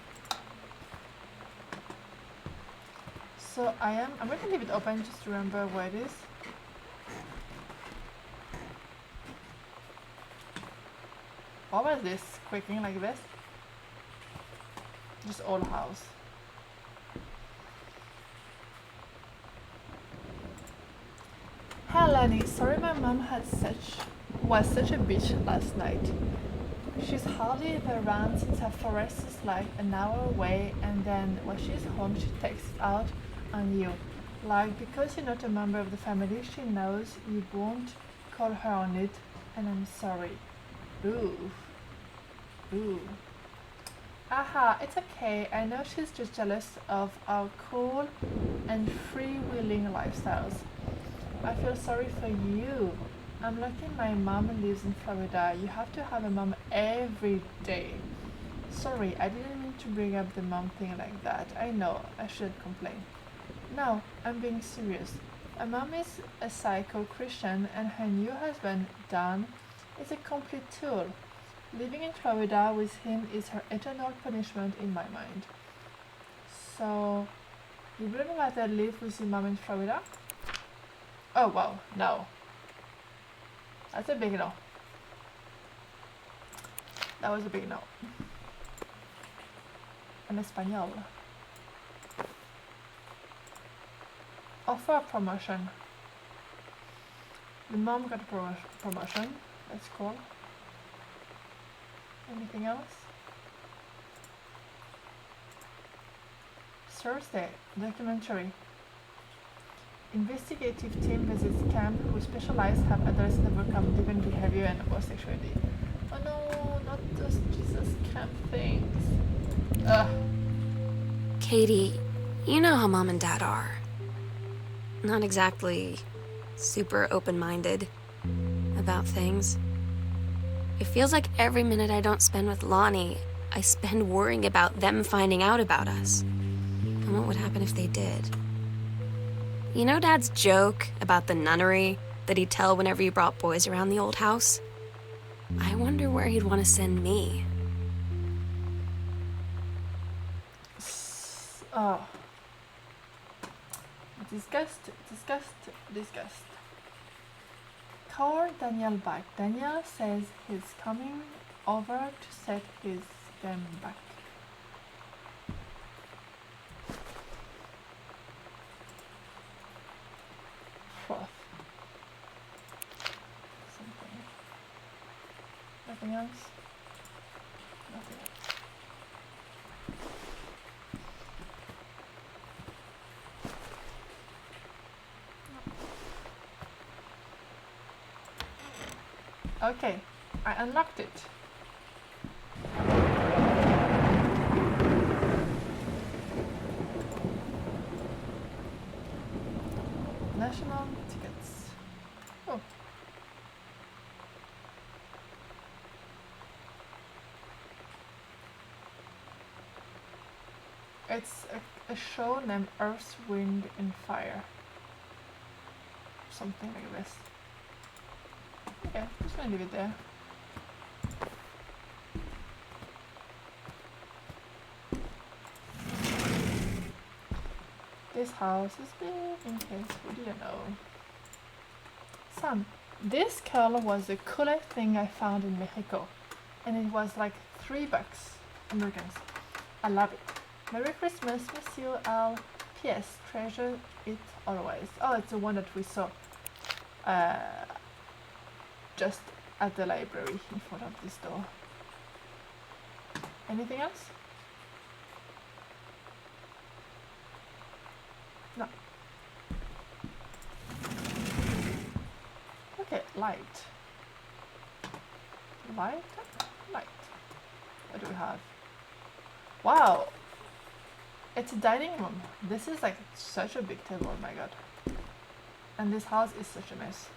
So I'm going to leave it open just to remember where it is. What was this quaking like this? Just old house. Hi Lenny, sorry my mom was such a bitch last night. She's hardly ever around since her forest is like an hour away, and then when she's home she takes it out on you. Like, because you're not a member of the family, she knows you won't call her on it, and I'm sorry. Ooh. Ooh. Aha, it's okay. I know she's just jealous of our cool and freewheeling lifestyles. I feel sorry for you. I'm lucky my mom lives in Florida. You have to have a mom every day. Sorry, I didn't mean to bring up the mom thing like that. I know, I shouldn't complain. No, I'm being serious. My mom is a psycho Christian and her new husband, Dan, is a complete tool. Living in Florida with him is her eternal punishment in my mind. So, you wouldn't rather live with your mom in Florida? Oh wow, no. That's a big no. That was a big no. En español. Offer a promotion. The mom got a promotion. That's cool. Anything else? Thursday, documentary. Investigative team visits camp who specialize have addressed and overcome deviant behavior and homosexuality. Oh no, not those Jesus camp things. Ugh. Katie, you know how Mom and Dad are. Not exactly super open-minded about things. It feels like every minute I don't spend with Lonnie, I spend worrying about them finding out about us. And what would happen if they did? You know Dad's joke about the nunnery that he'd tell whenever he brought boys around the old house? I wonder where he'd want to send me. Oh. Disgust. Call Daniel back. Daniel says he's coming over to set his game back. Froth. Something. Nothing else? Nothing else. Okay, I unlocked it. National tickets. Oh. It's a show named Earth, Wind and Fire. Something like this. Okay, just gonna leave it there. This house is big, in case we didn't know. Sam, this curl was the coolest thing I found in Mexico, and it was like $3 Americans. I love it. Merry Christmas, miss you, Al. P.S. Treasure it always. Oh, it's the one that we saw just at the library in front of this door. Anything else? No. Okay, light. Light? Light. What do we have? Wow! It's a dining room. This is like such a big table, oh my god. And this house is such a mess.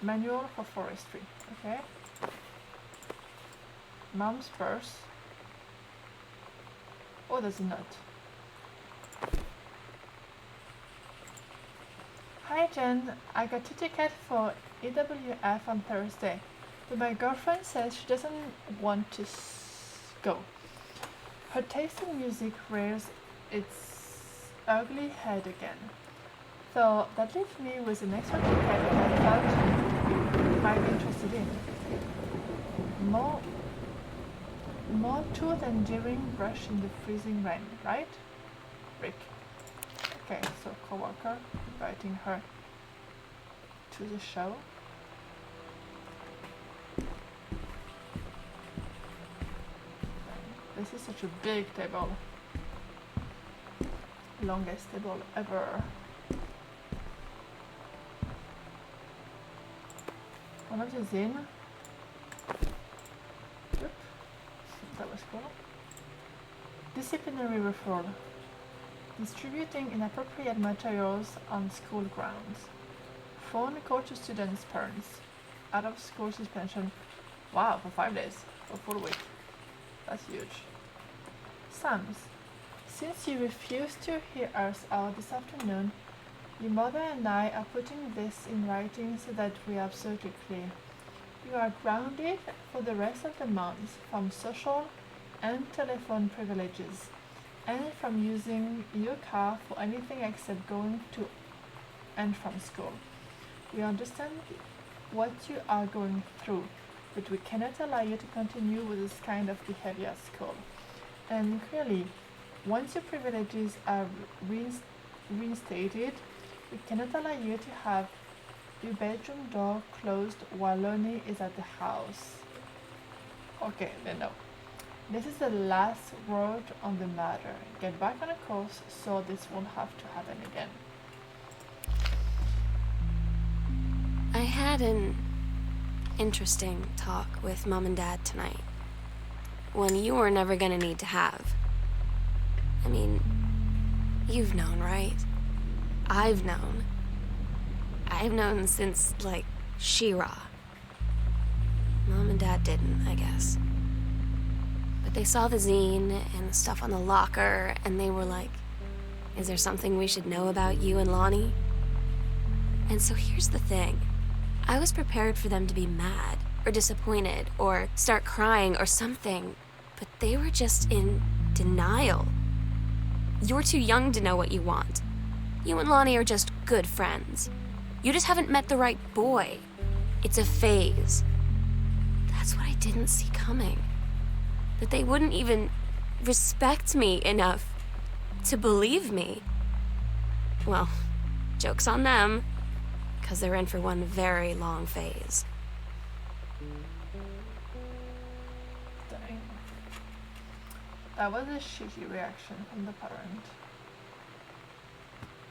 Manual for forestry, okay. Mom's purse. Oh, there's a note. Hi Jen, I got a ticket for EWF on Thursday, but my girlfriend says she doesn't want to go. Her taste in music rears its ugly head again. So that leaves me with an extra ticket that I thought you might be interested in. More tooth and daring brush in the freezing rain, right? Rick. Okay, so coworker inviting her to the show. This is such a big table. Longest table ever. One of the zine. Yep. That was cool. Disciplinary referral. Distributing inappropriate materials on school grounds. Phone call to students' parents. Out of school suspension. Wow, for 5 days. For 4 weeks. That's huge. Sams, since you refused to hear us out this afternoon, your mother and I are putting this in writing so that we are absolutely clear. You are grounded for the rest of the month from social and telephone privileges, and from using your car for anything except going to and from school. We understand what you are going through, but we cannot allow you to continue with this kind of behavior at school. And clearly, once your privileges are reinstated, we cannot allow you to have your bedroom door closed while Lonnie is at the house. Okay, then no. This is the last word on the matter. Get back on a course so this won't have to happen again. I had an interesting talk with Mom and Dad tonight. One you were never gonna need to have. I mean, you've known, right? I've known. I've known since, like, She-Ra. Mom and Dad didn't, I guess. But they saw the zine and the stuff on the locker, and they were like, is there something we should know about you and Lonnie? And so here's the thing. I was prepared for them to be mad, or disappointed, or start crying, or something. But they were just in denial. You're too young to know what you want. You and Lonnie are just good friends. You just haven't met the right boy. It's a phase. That's what I didn't see coming. That they wouldn't even respect me enough to believe me. Well, joke's on them, 'cause they're in for one very long phase. Dang. That was a shitty reaction from the parent.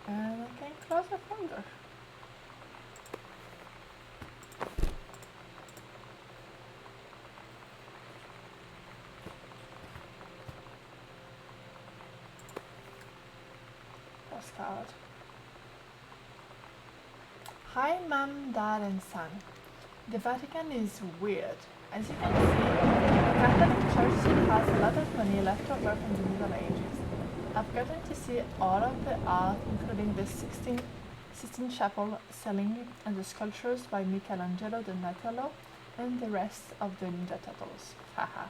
And I can close the folder. postcard. Hi, Mom, Dad, and Son. The Vatican is weird. As you can see, the Catholic Church still has a lot of money left over from the Middle Ages. I've gotten to see all of the art, including the Sistine Chapel ceiling and the sculptures by Michelangelo Donatello and the rest of the Ninja Turtles. Haha.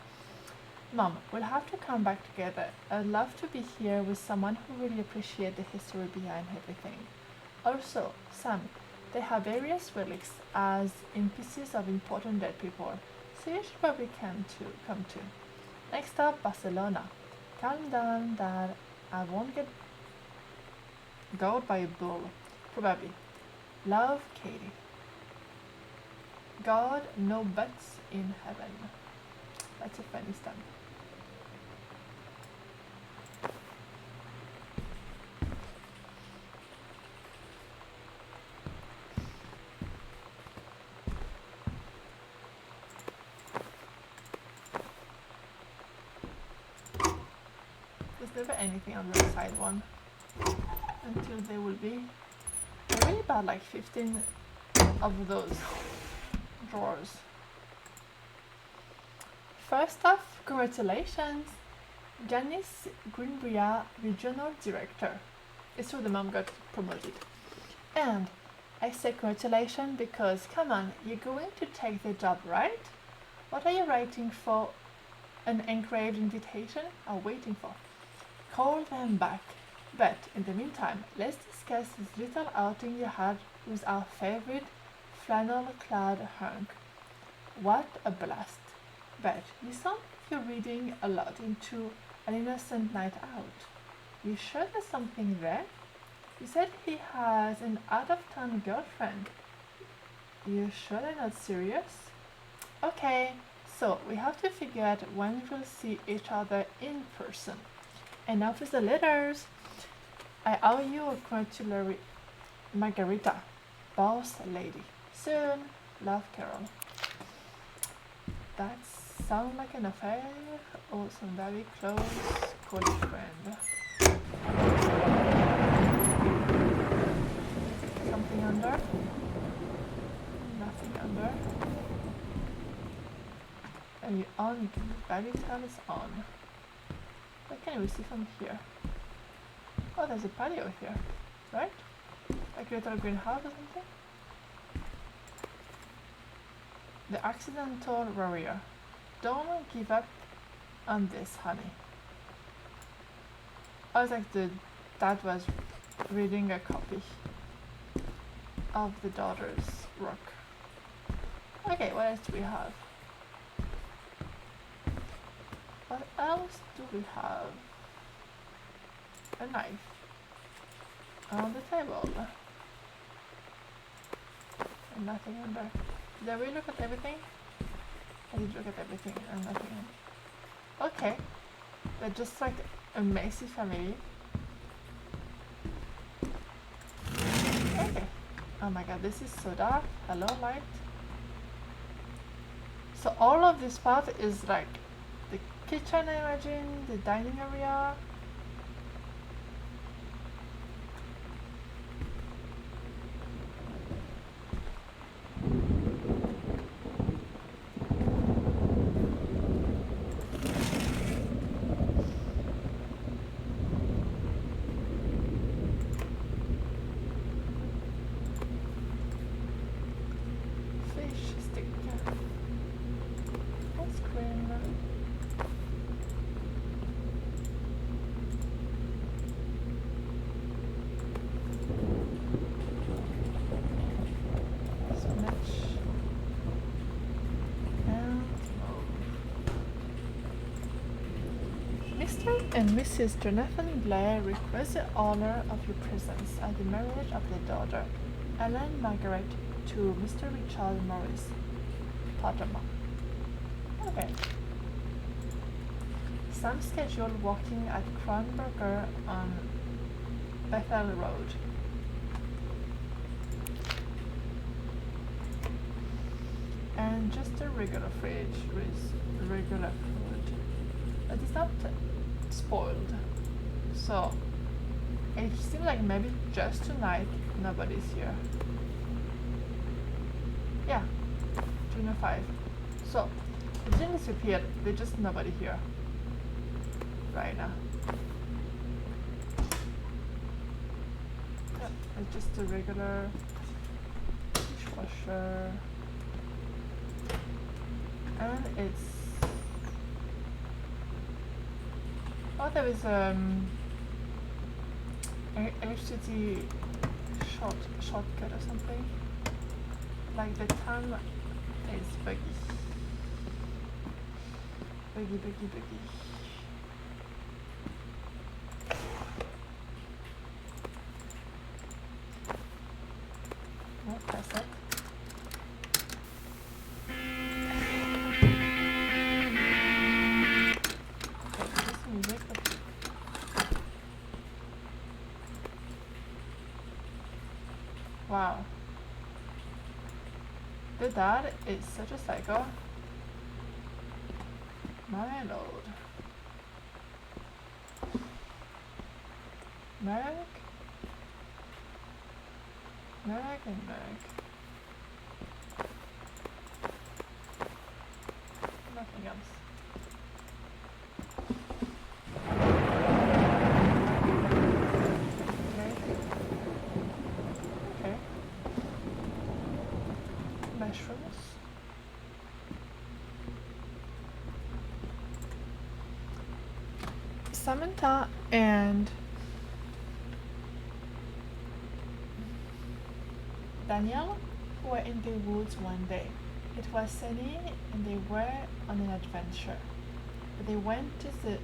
Mom, we'll have to come back together. I'd love to be here with someone who really appreciates the history behind everything. Also, Sam, they have various relics as in pieces of important dead people, so you should probably come too. Next stop, Barcelona. Calm down, Dad. I won't get gored by a bull. Probably. Love, Katie. God, no buts in heaven. That's a funny stamp. There's never anything on the side one until they will be. They're really bad, like 15 of those drawers. First off, congratulations! Janice Greenbrier, Regional Director. It's true the mom got promoted. And I say congratulations because, come on, you're going to take the job, right? What are you writing for? An engraved invitation? Or waiting for? Call them back. But in the meantime, let's discuss this little outing you had with our favorite flannel-clad hunk. What a blast! But you sound like you're reading a lot into An Innocent Night Out. You sure there's something there? You said he has an out-of-town girlfriend. You sure they're not serious? Okay, so we have to figure out when we'll see each other in person. Enough with the letters. I owe you a congratulatory margarita, boss lady. Soon, love, Carol. That sounds like an affair or some very close college friend. Something under? Nothing under. Are you on? Babytel is on. What can we see from here? Oh, there's a patio here, right? Like a little greenhouse or something? The accidental warrior. Don't give up on this, honey. I was like the dad was reading a copy of the daughter's work. Okay, what else do we have? What else do we have? A knife on the table. And nothing under. Did I really look at everything? I did look at everything and nothing else. Okay. They're just like a messy family. Okay. Oh my god, this is so dark. Hello, light. So all of this part is like the kitchen, I imagine, the dining area. Mr. and Mrs. Jonathan Blair request the honor of your presence at the marriage of their daughter, Ellen Margaret, to Mr. Richard Morris, Pottermore. Okay. Some scheduled walking at Kronberger on Bethel Road. And just a regular fridge with regular food. But it's not spoiled. So It seems like maybe just tonight nobody's here. Yeah, June 5. So, it didn't disappear, there's just nobody here. Right now. Yep, it's just a regular dishwasher. And it's... Oh, there is electricity shortcut or something. Like the time is buggy. Buggy. Oh, press it. Okay, this music, but wow. The dad is such a psycho. My lord. Merrick? Merrick and Merrick. Nothing else. Okay. Mushrooms. Samantha and Danielle were in the woods one day. It was sunny and they were on an adventure. But they went to the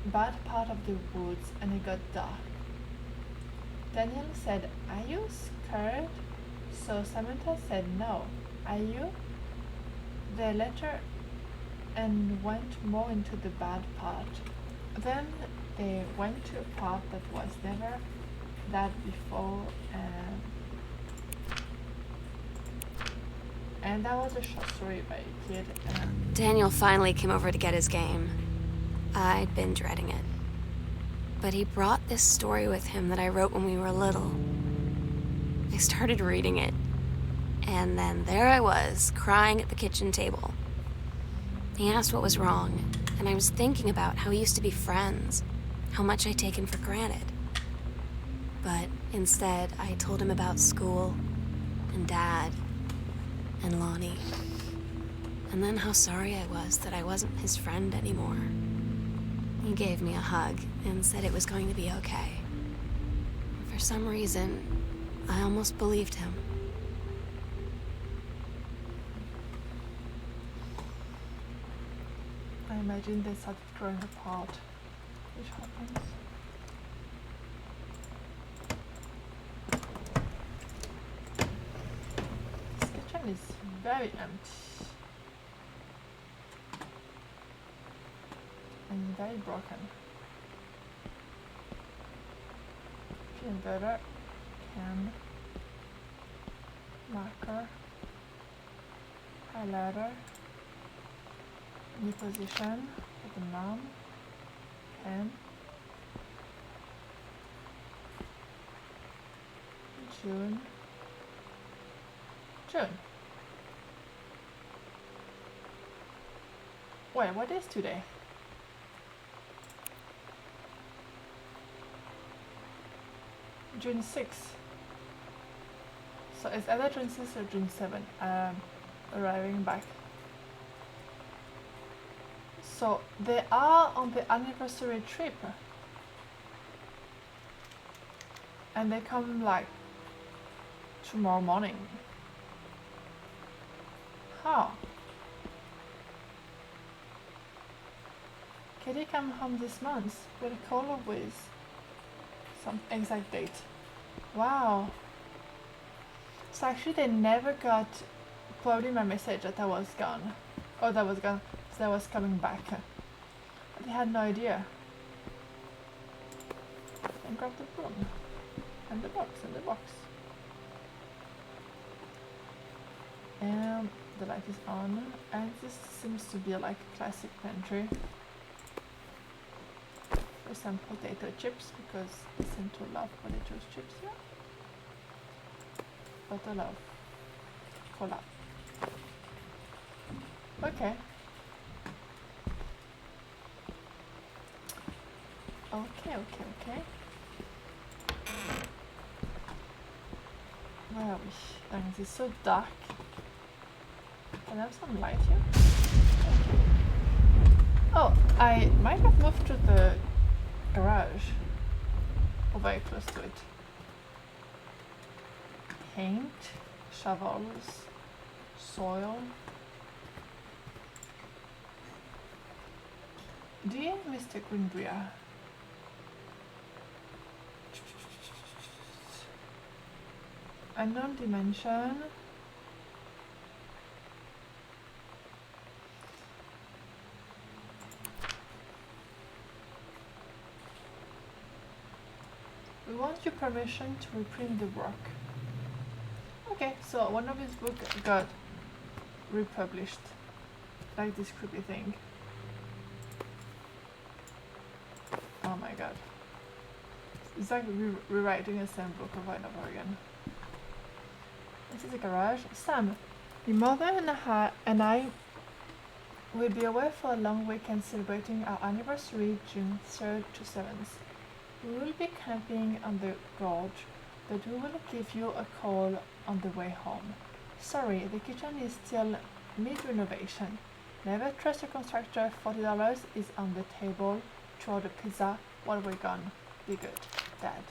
bad part of the woods and it got dark. Danielle said, "Are you scared?" So Samantha said, "No. Are you?" They let her and went more into the bad part. Then they went to a part that was never that before, and that was a short story by a kid. Daniel finally came over to get his game. I'd been dreading it. But he brought this story with him that I wrote when we were little. I started reading it, and then there I was, crying at the kitchen table. He asked what was wrong, and I was thinking about how we used to be friends, how much I'd taken for granted. But instead, I told him about school, and Dad, and Lonnie. And then how sorry I was that I wasn't his friend anymore. He gave me a hug and said it was going to be okay. For some reason, I almost believed him. I imagine they started growing apart, which happens. This kitchen is very empty and very broken. Peanut butter, can, marker, highlighter, new position for the mom, pen, June. Wait, what is today? June 6th. So it's either June 6th or June 7th. Arriving back. So they are on the anniversary trip. And they come like tomorrow morning. How? Katie come home this month with a caller with some exact date. Wow. So actually they never got quoting my message that I was gone. Or that I was gone, so I was coming back. They had no idea. And grab the broom. And the box, And the light is on. And this seems to be like a classic pantry. with some potato chips because I seem to love potato chips here. Bottle of cola. Okay. Okay. Where are we? Dang, this is so dark. Can I have some light here? Thank you. Oh, I might have moved to the garage. Or very close to it. Paint, shovels, soil. Dear Mr. Greenbrier, unknown dimension. We want your permission to reprint the work. Okay, so one of his books got republished, like this creepy thing. Oh my god. It's like rewriting the same book over and over again. This is a garage. Sam, your mother and I will be away for a long weekend celebrating our anniversary June 3rd to 7th. We will be camping on the gorge, but we will give you a call on the way home. Sorry, the kitchen is still mid-renovation. Never trust a contractor. $40 is on the table to order pizza while we're gone. Be good, Dad.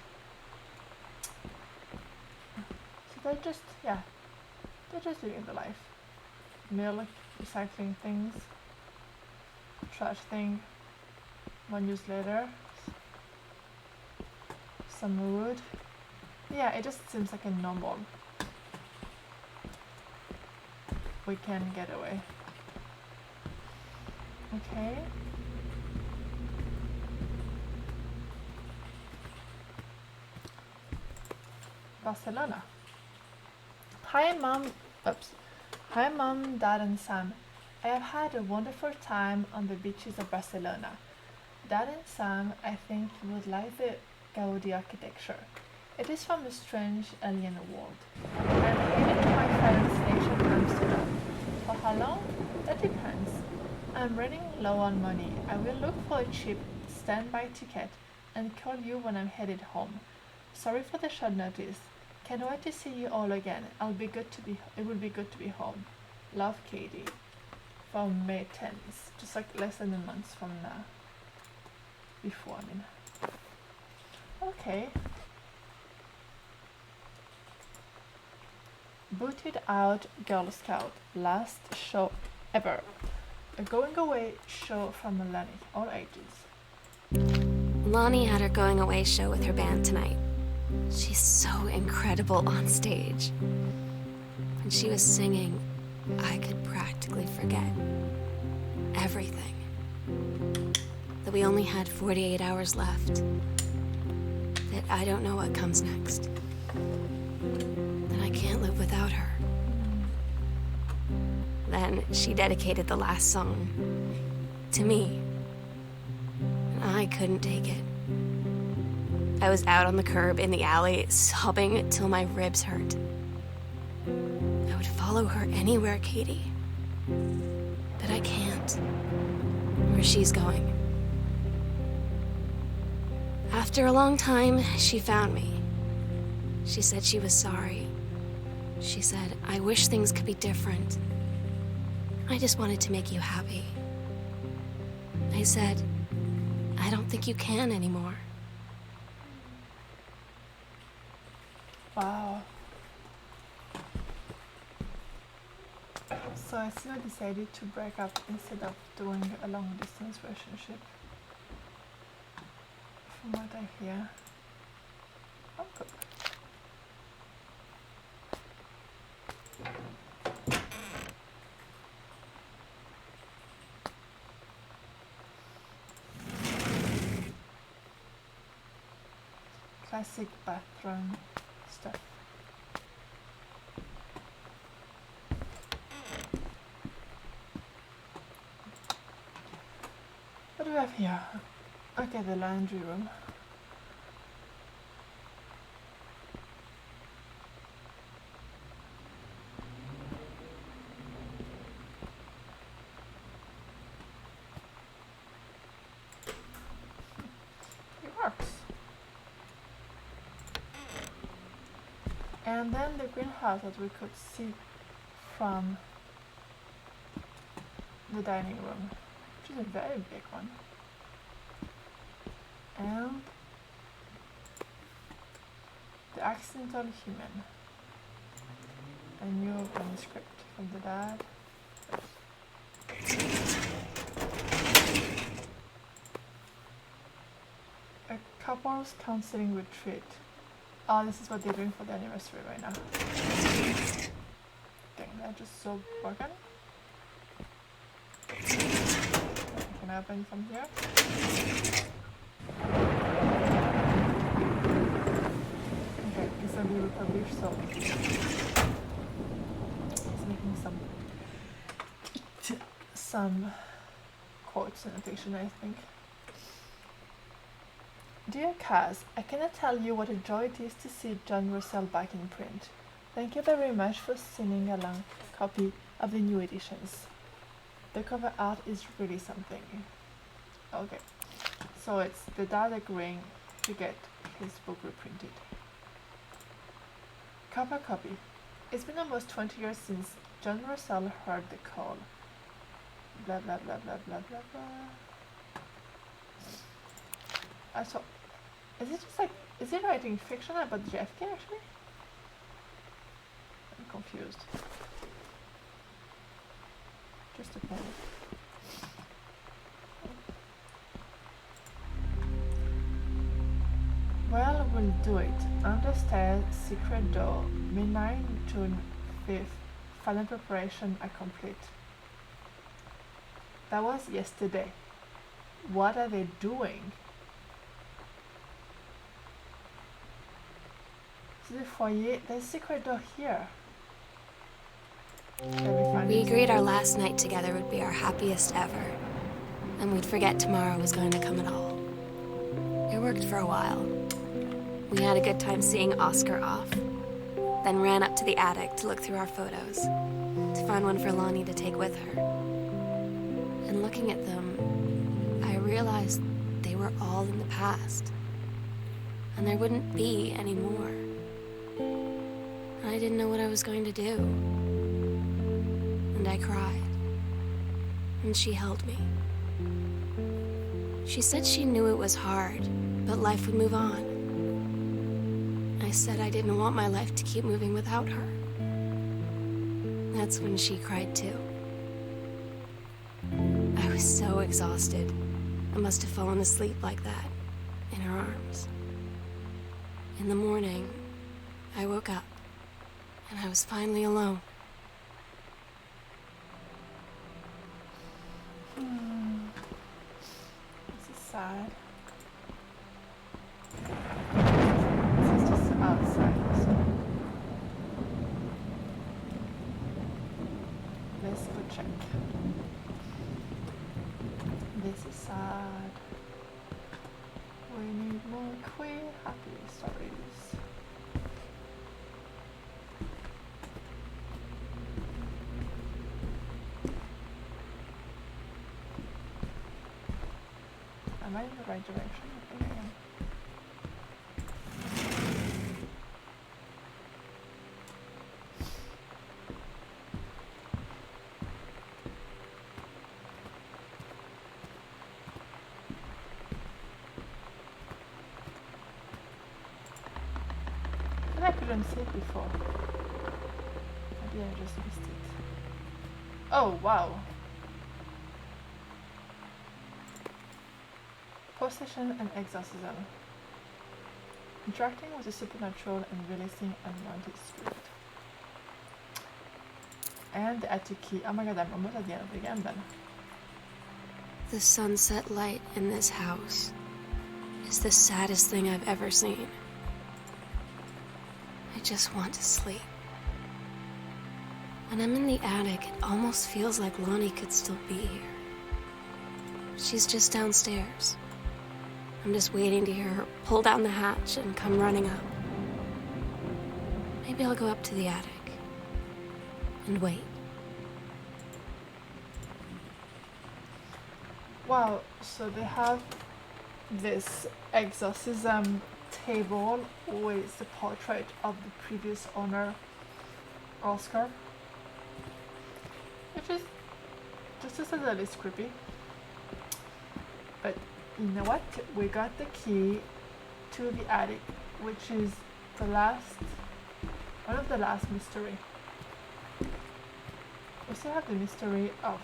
So they're just living the life. Milk, recycling things, trash thing. 1 use later. Some wood. Yeah, it just seems like a normal weekend getaway. Okay. Barcelona. Hi Mom, Dad and Sam. I have had a wonderful time on the beaches of Barcelona. Dad and Sam, I think you would like the Gaudi architecture. It is from a strange alien world. I'm headed to my father's station Amsterdam. For how long? That depends. I'm running low on money. I will look for a cheap standby ticket and call you when I'm headed home. Sorry for the short notice. Can't wait to see you all again. It will be good to be home. Love, Katie. From May 10th, just like less than a month from now. Before, I mean. Okay. Booted out Girl Scout. Last show ever. A going away show from Melanie, all ages. Lonnie had her going away show with her band tonight. She's so incredible on stage. When she was singing, I could practically forget everything. That we only had 48 hours left. That I don't know what comes next. That I can't live without her. Then she dedicated the last song to me. And I couldn't take it. I was out on the curb in the alley, sobbing till my ribs hurt. I would follow her anywhere, Katie. But I can't. Where she's going. After a long time, she found me. She said she was sorry. She said, I wish things could be different. I just wanted to make you happy. I said, I don't think you can anymore. Wow. So I still decided to break up instead of doing a long distance relationship. From what I hear. Oh, good. Classic bathroom stuff. What do we have here? A Okay, the laundry room. It works. And then the greenhouse that we could see from the dining room, which is a very big one. And the accidental human. A new manuscript from the dad. A couple's counseling retreat. Oh, this is what they're doing for the anniversary right now. Dang, they're just so broken. Can I open from here? Okay, it's gonna be republished, so it's making some quotes annotation, I think. Dear Kaz, I cannot tell you what a joy it is to see John Russell back in print. Thank you very much for sending along a copy of the new editions. The cover art is really something. Okay, so it's the dad agreeing to get his book reprinted. Cover copy. It's been almost 20 years since John Russell heard the call. Blah blah blah blah blah blah blah. So, is it just like, is he writing fiction about JFK actually? I'm confused. Just a moment. Well, we'll do it. Understairs, secret door, midnight, June 5th. Final preparation are complete. That was yesterday. What are they doing? The foyer, there's a secret door here. We agreed our last night together would be our happiest ever, and we'd forget tomorrow was going to come at all. It worked for a while. We had a good time seeing Oscar off, then ran up to the attic to look through our photos, to find one for Lonnie to take with her. And looking at them, I realized they were all in the past, and there wouldn't be any more. I didn't know what I was going to do. And I cried. And she held me. She said she knew it was hard, but life would move on. I said I didn't want my life to keep moving without her. That's when she cried too. I was so exhausted. I must have fallen asleep like that, in her arms. In the morning, I woke up. And I was finally alone. This is sad. This is just outside, so let's go check. This is sad. We need more queer happy stories. Am I in the right direction? I think I am. I couldn't see it before. Maybe I just missed it. Oh, wow. Possession and exorcism. Interacting with the supernatural and releasing unwanted spirit. And the attic key. Oh my god, I'm almost at the end of the game then. The sunset light in this house is the saddest thing I've ever seen. I just want to sleep. When I'm in the attic, it almost feels like Lonnie could still be here. She's just downstairs. I'm just waiting to hear her pull down the hatch and come running up. Maybe I'll go up to the attic and wait. Wow, so they have this exorcism table with the portrait of the previous owner, Oscar. Which is just a little creepy. But you know what? We got the key to the attic, which is one of the last mystery. We still have the mystery of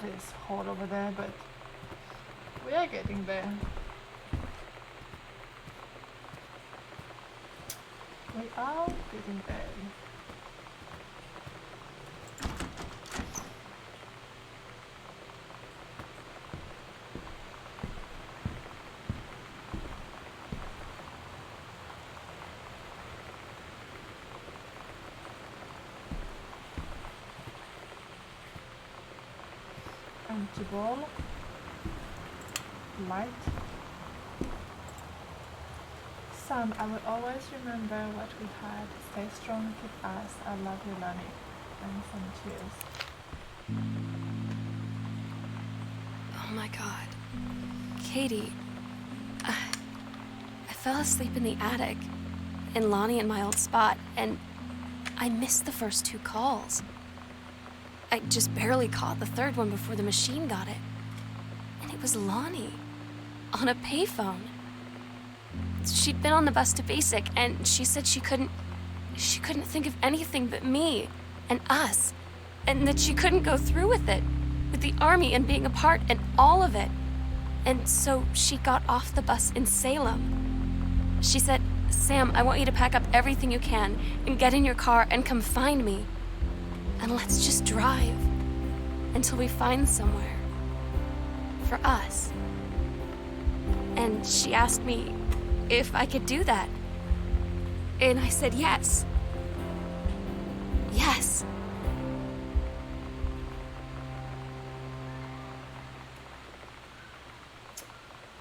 this hole over there, but we are getting there. We are getting there. Empty bowl, light. Sam, I will always remember what we had. Stay strong, keep us. I love you, Lonnie. And some tears. Oh my God. Katie, I fell asleep in the attic, in Lonnie and my old spot, and I missed the first 2 calls. I just barely caught the third one before the machine got it. And it was Lonnie, on a payphone. She'd been on the bus to Basic, and she said she couldn't think of anything but me and us, and that she couldn't go through with it, with the Army and being a part and all of it. And so she got off the bus in Salem. She said, "Sam, I want you to pack up everything you can and get in your car and come find me. And let's just drive until we find somewhere for us." And she asked me if I could do that. And I said yes. Yes.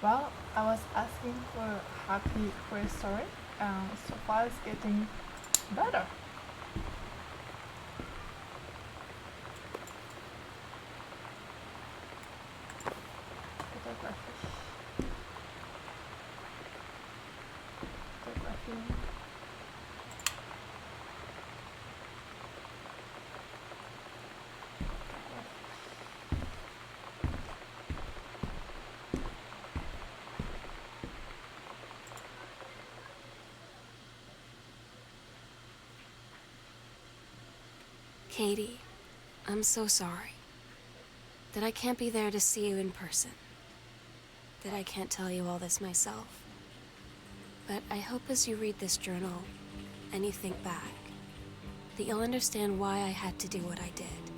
Well, I was asking for a happy queer story, so far it's getting better. Photography. Katie, I'm so sorry that I can't be there to see you in person, that I can't tell you all this myself. But I hope as you read this journal and you think back, that you'll understand why I had to do what I did.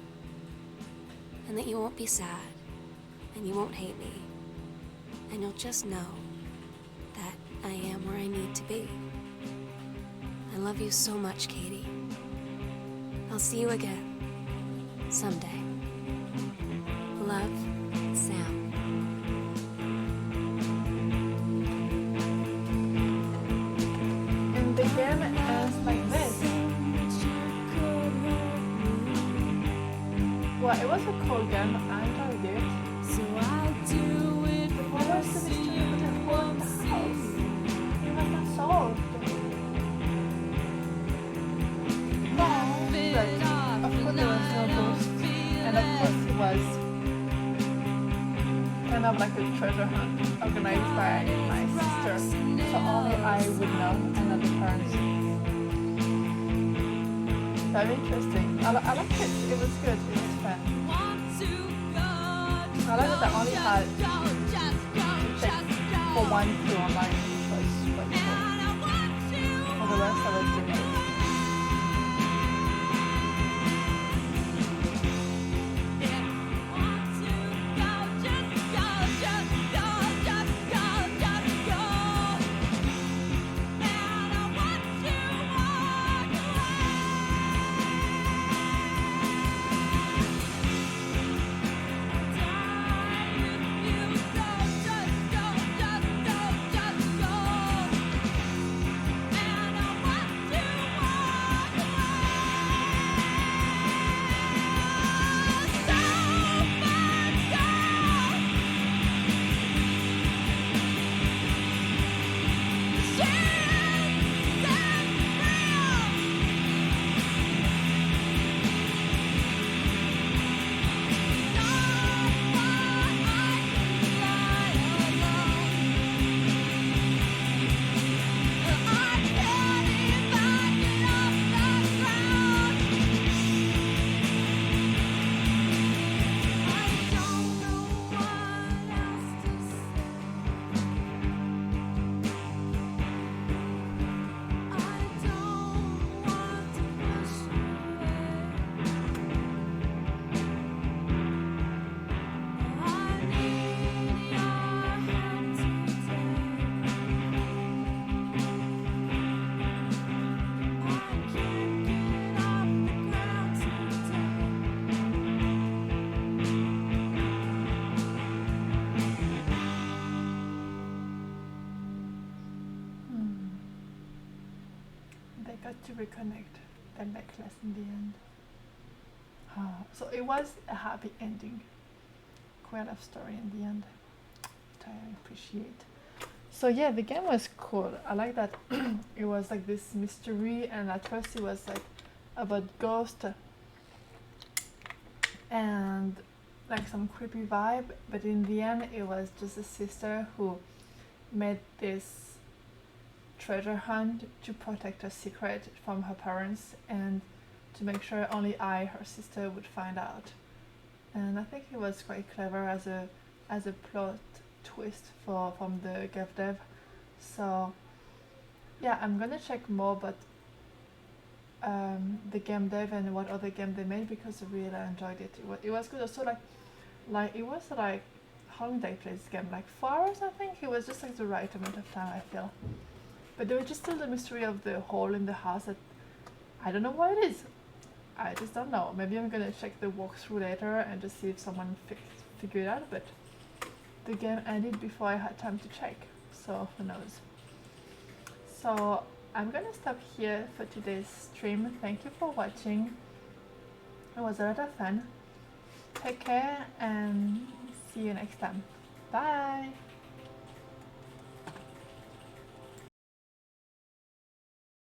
And that you won't be sad, and you won't hate me, and you'll just know that I am where I need to be. I love you so much, Katie. I'll see you again, someday. Love, Sam. And the game ends like this. Well, it was a cool game. I enjoyed it. So I do it. What was the mystery with the whole house? It was not solved. But of course there was no ghost, and of course it was kind of like a treasure hunt organized by my sister, so only I would know and not the parents. Very interesting. I liked it. It was good. It was fun. I like that I only had to check for one clue online, which was quite cool. For the rest I was doing it. got to reconnect the necklace in the end. So it was a happy ending. Quite a love story in the end, which I appreciate. So yeah, the game was cool. I like that it was like this mystery, and at first it was like about ghost and like some creepy vibe, but in the end it was just a sister who made this treasure hunt to protect a secret from her parents and to make sure only her sister, would find out. And I think it was quite clever as a plot twist from the game dev. So yeah, I'm gonna check more about the game dev and what other game they made, because I really enjoyed it. It was good. Also like it was like how long did I play this game? Like 4 hours, I think. It was just like the right amount of time, I feel. But there was just still the mystery of the hole in the house that I don't know what it is. I just don't know. Maybe I'm gonna check the walkthrough later and just see if someone figured it out. But the game ended before I had time to check, so who knows. So I'm gonna stop here for today's stream. Thank you for watching. It was a lot of fun. Take care and see you next time. Bye!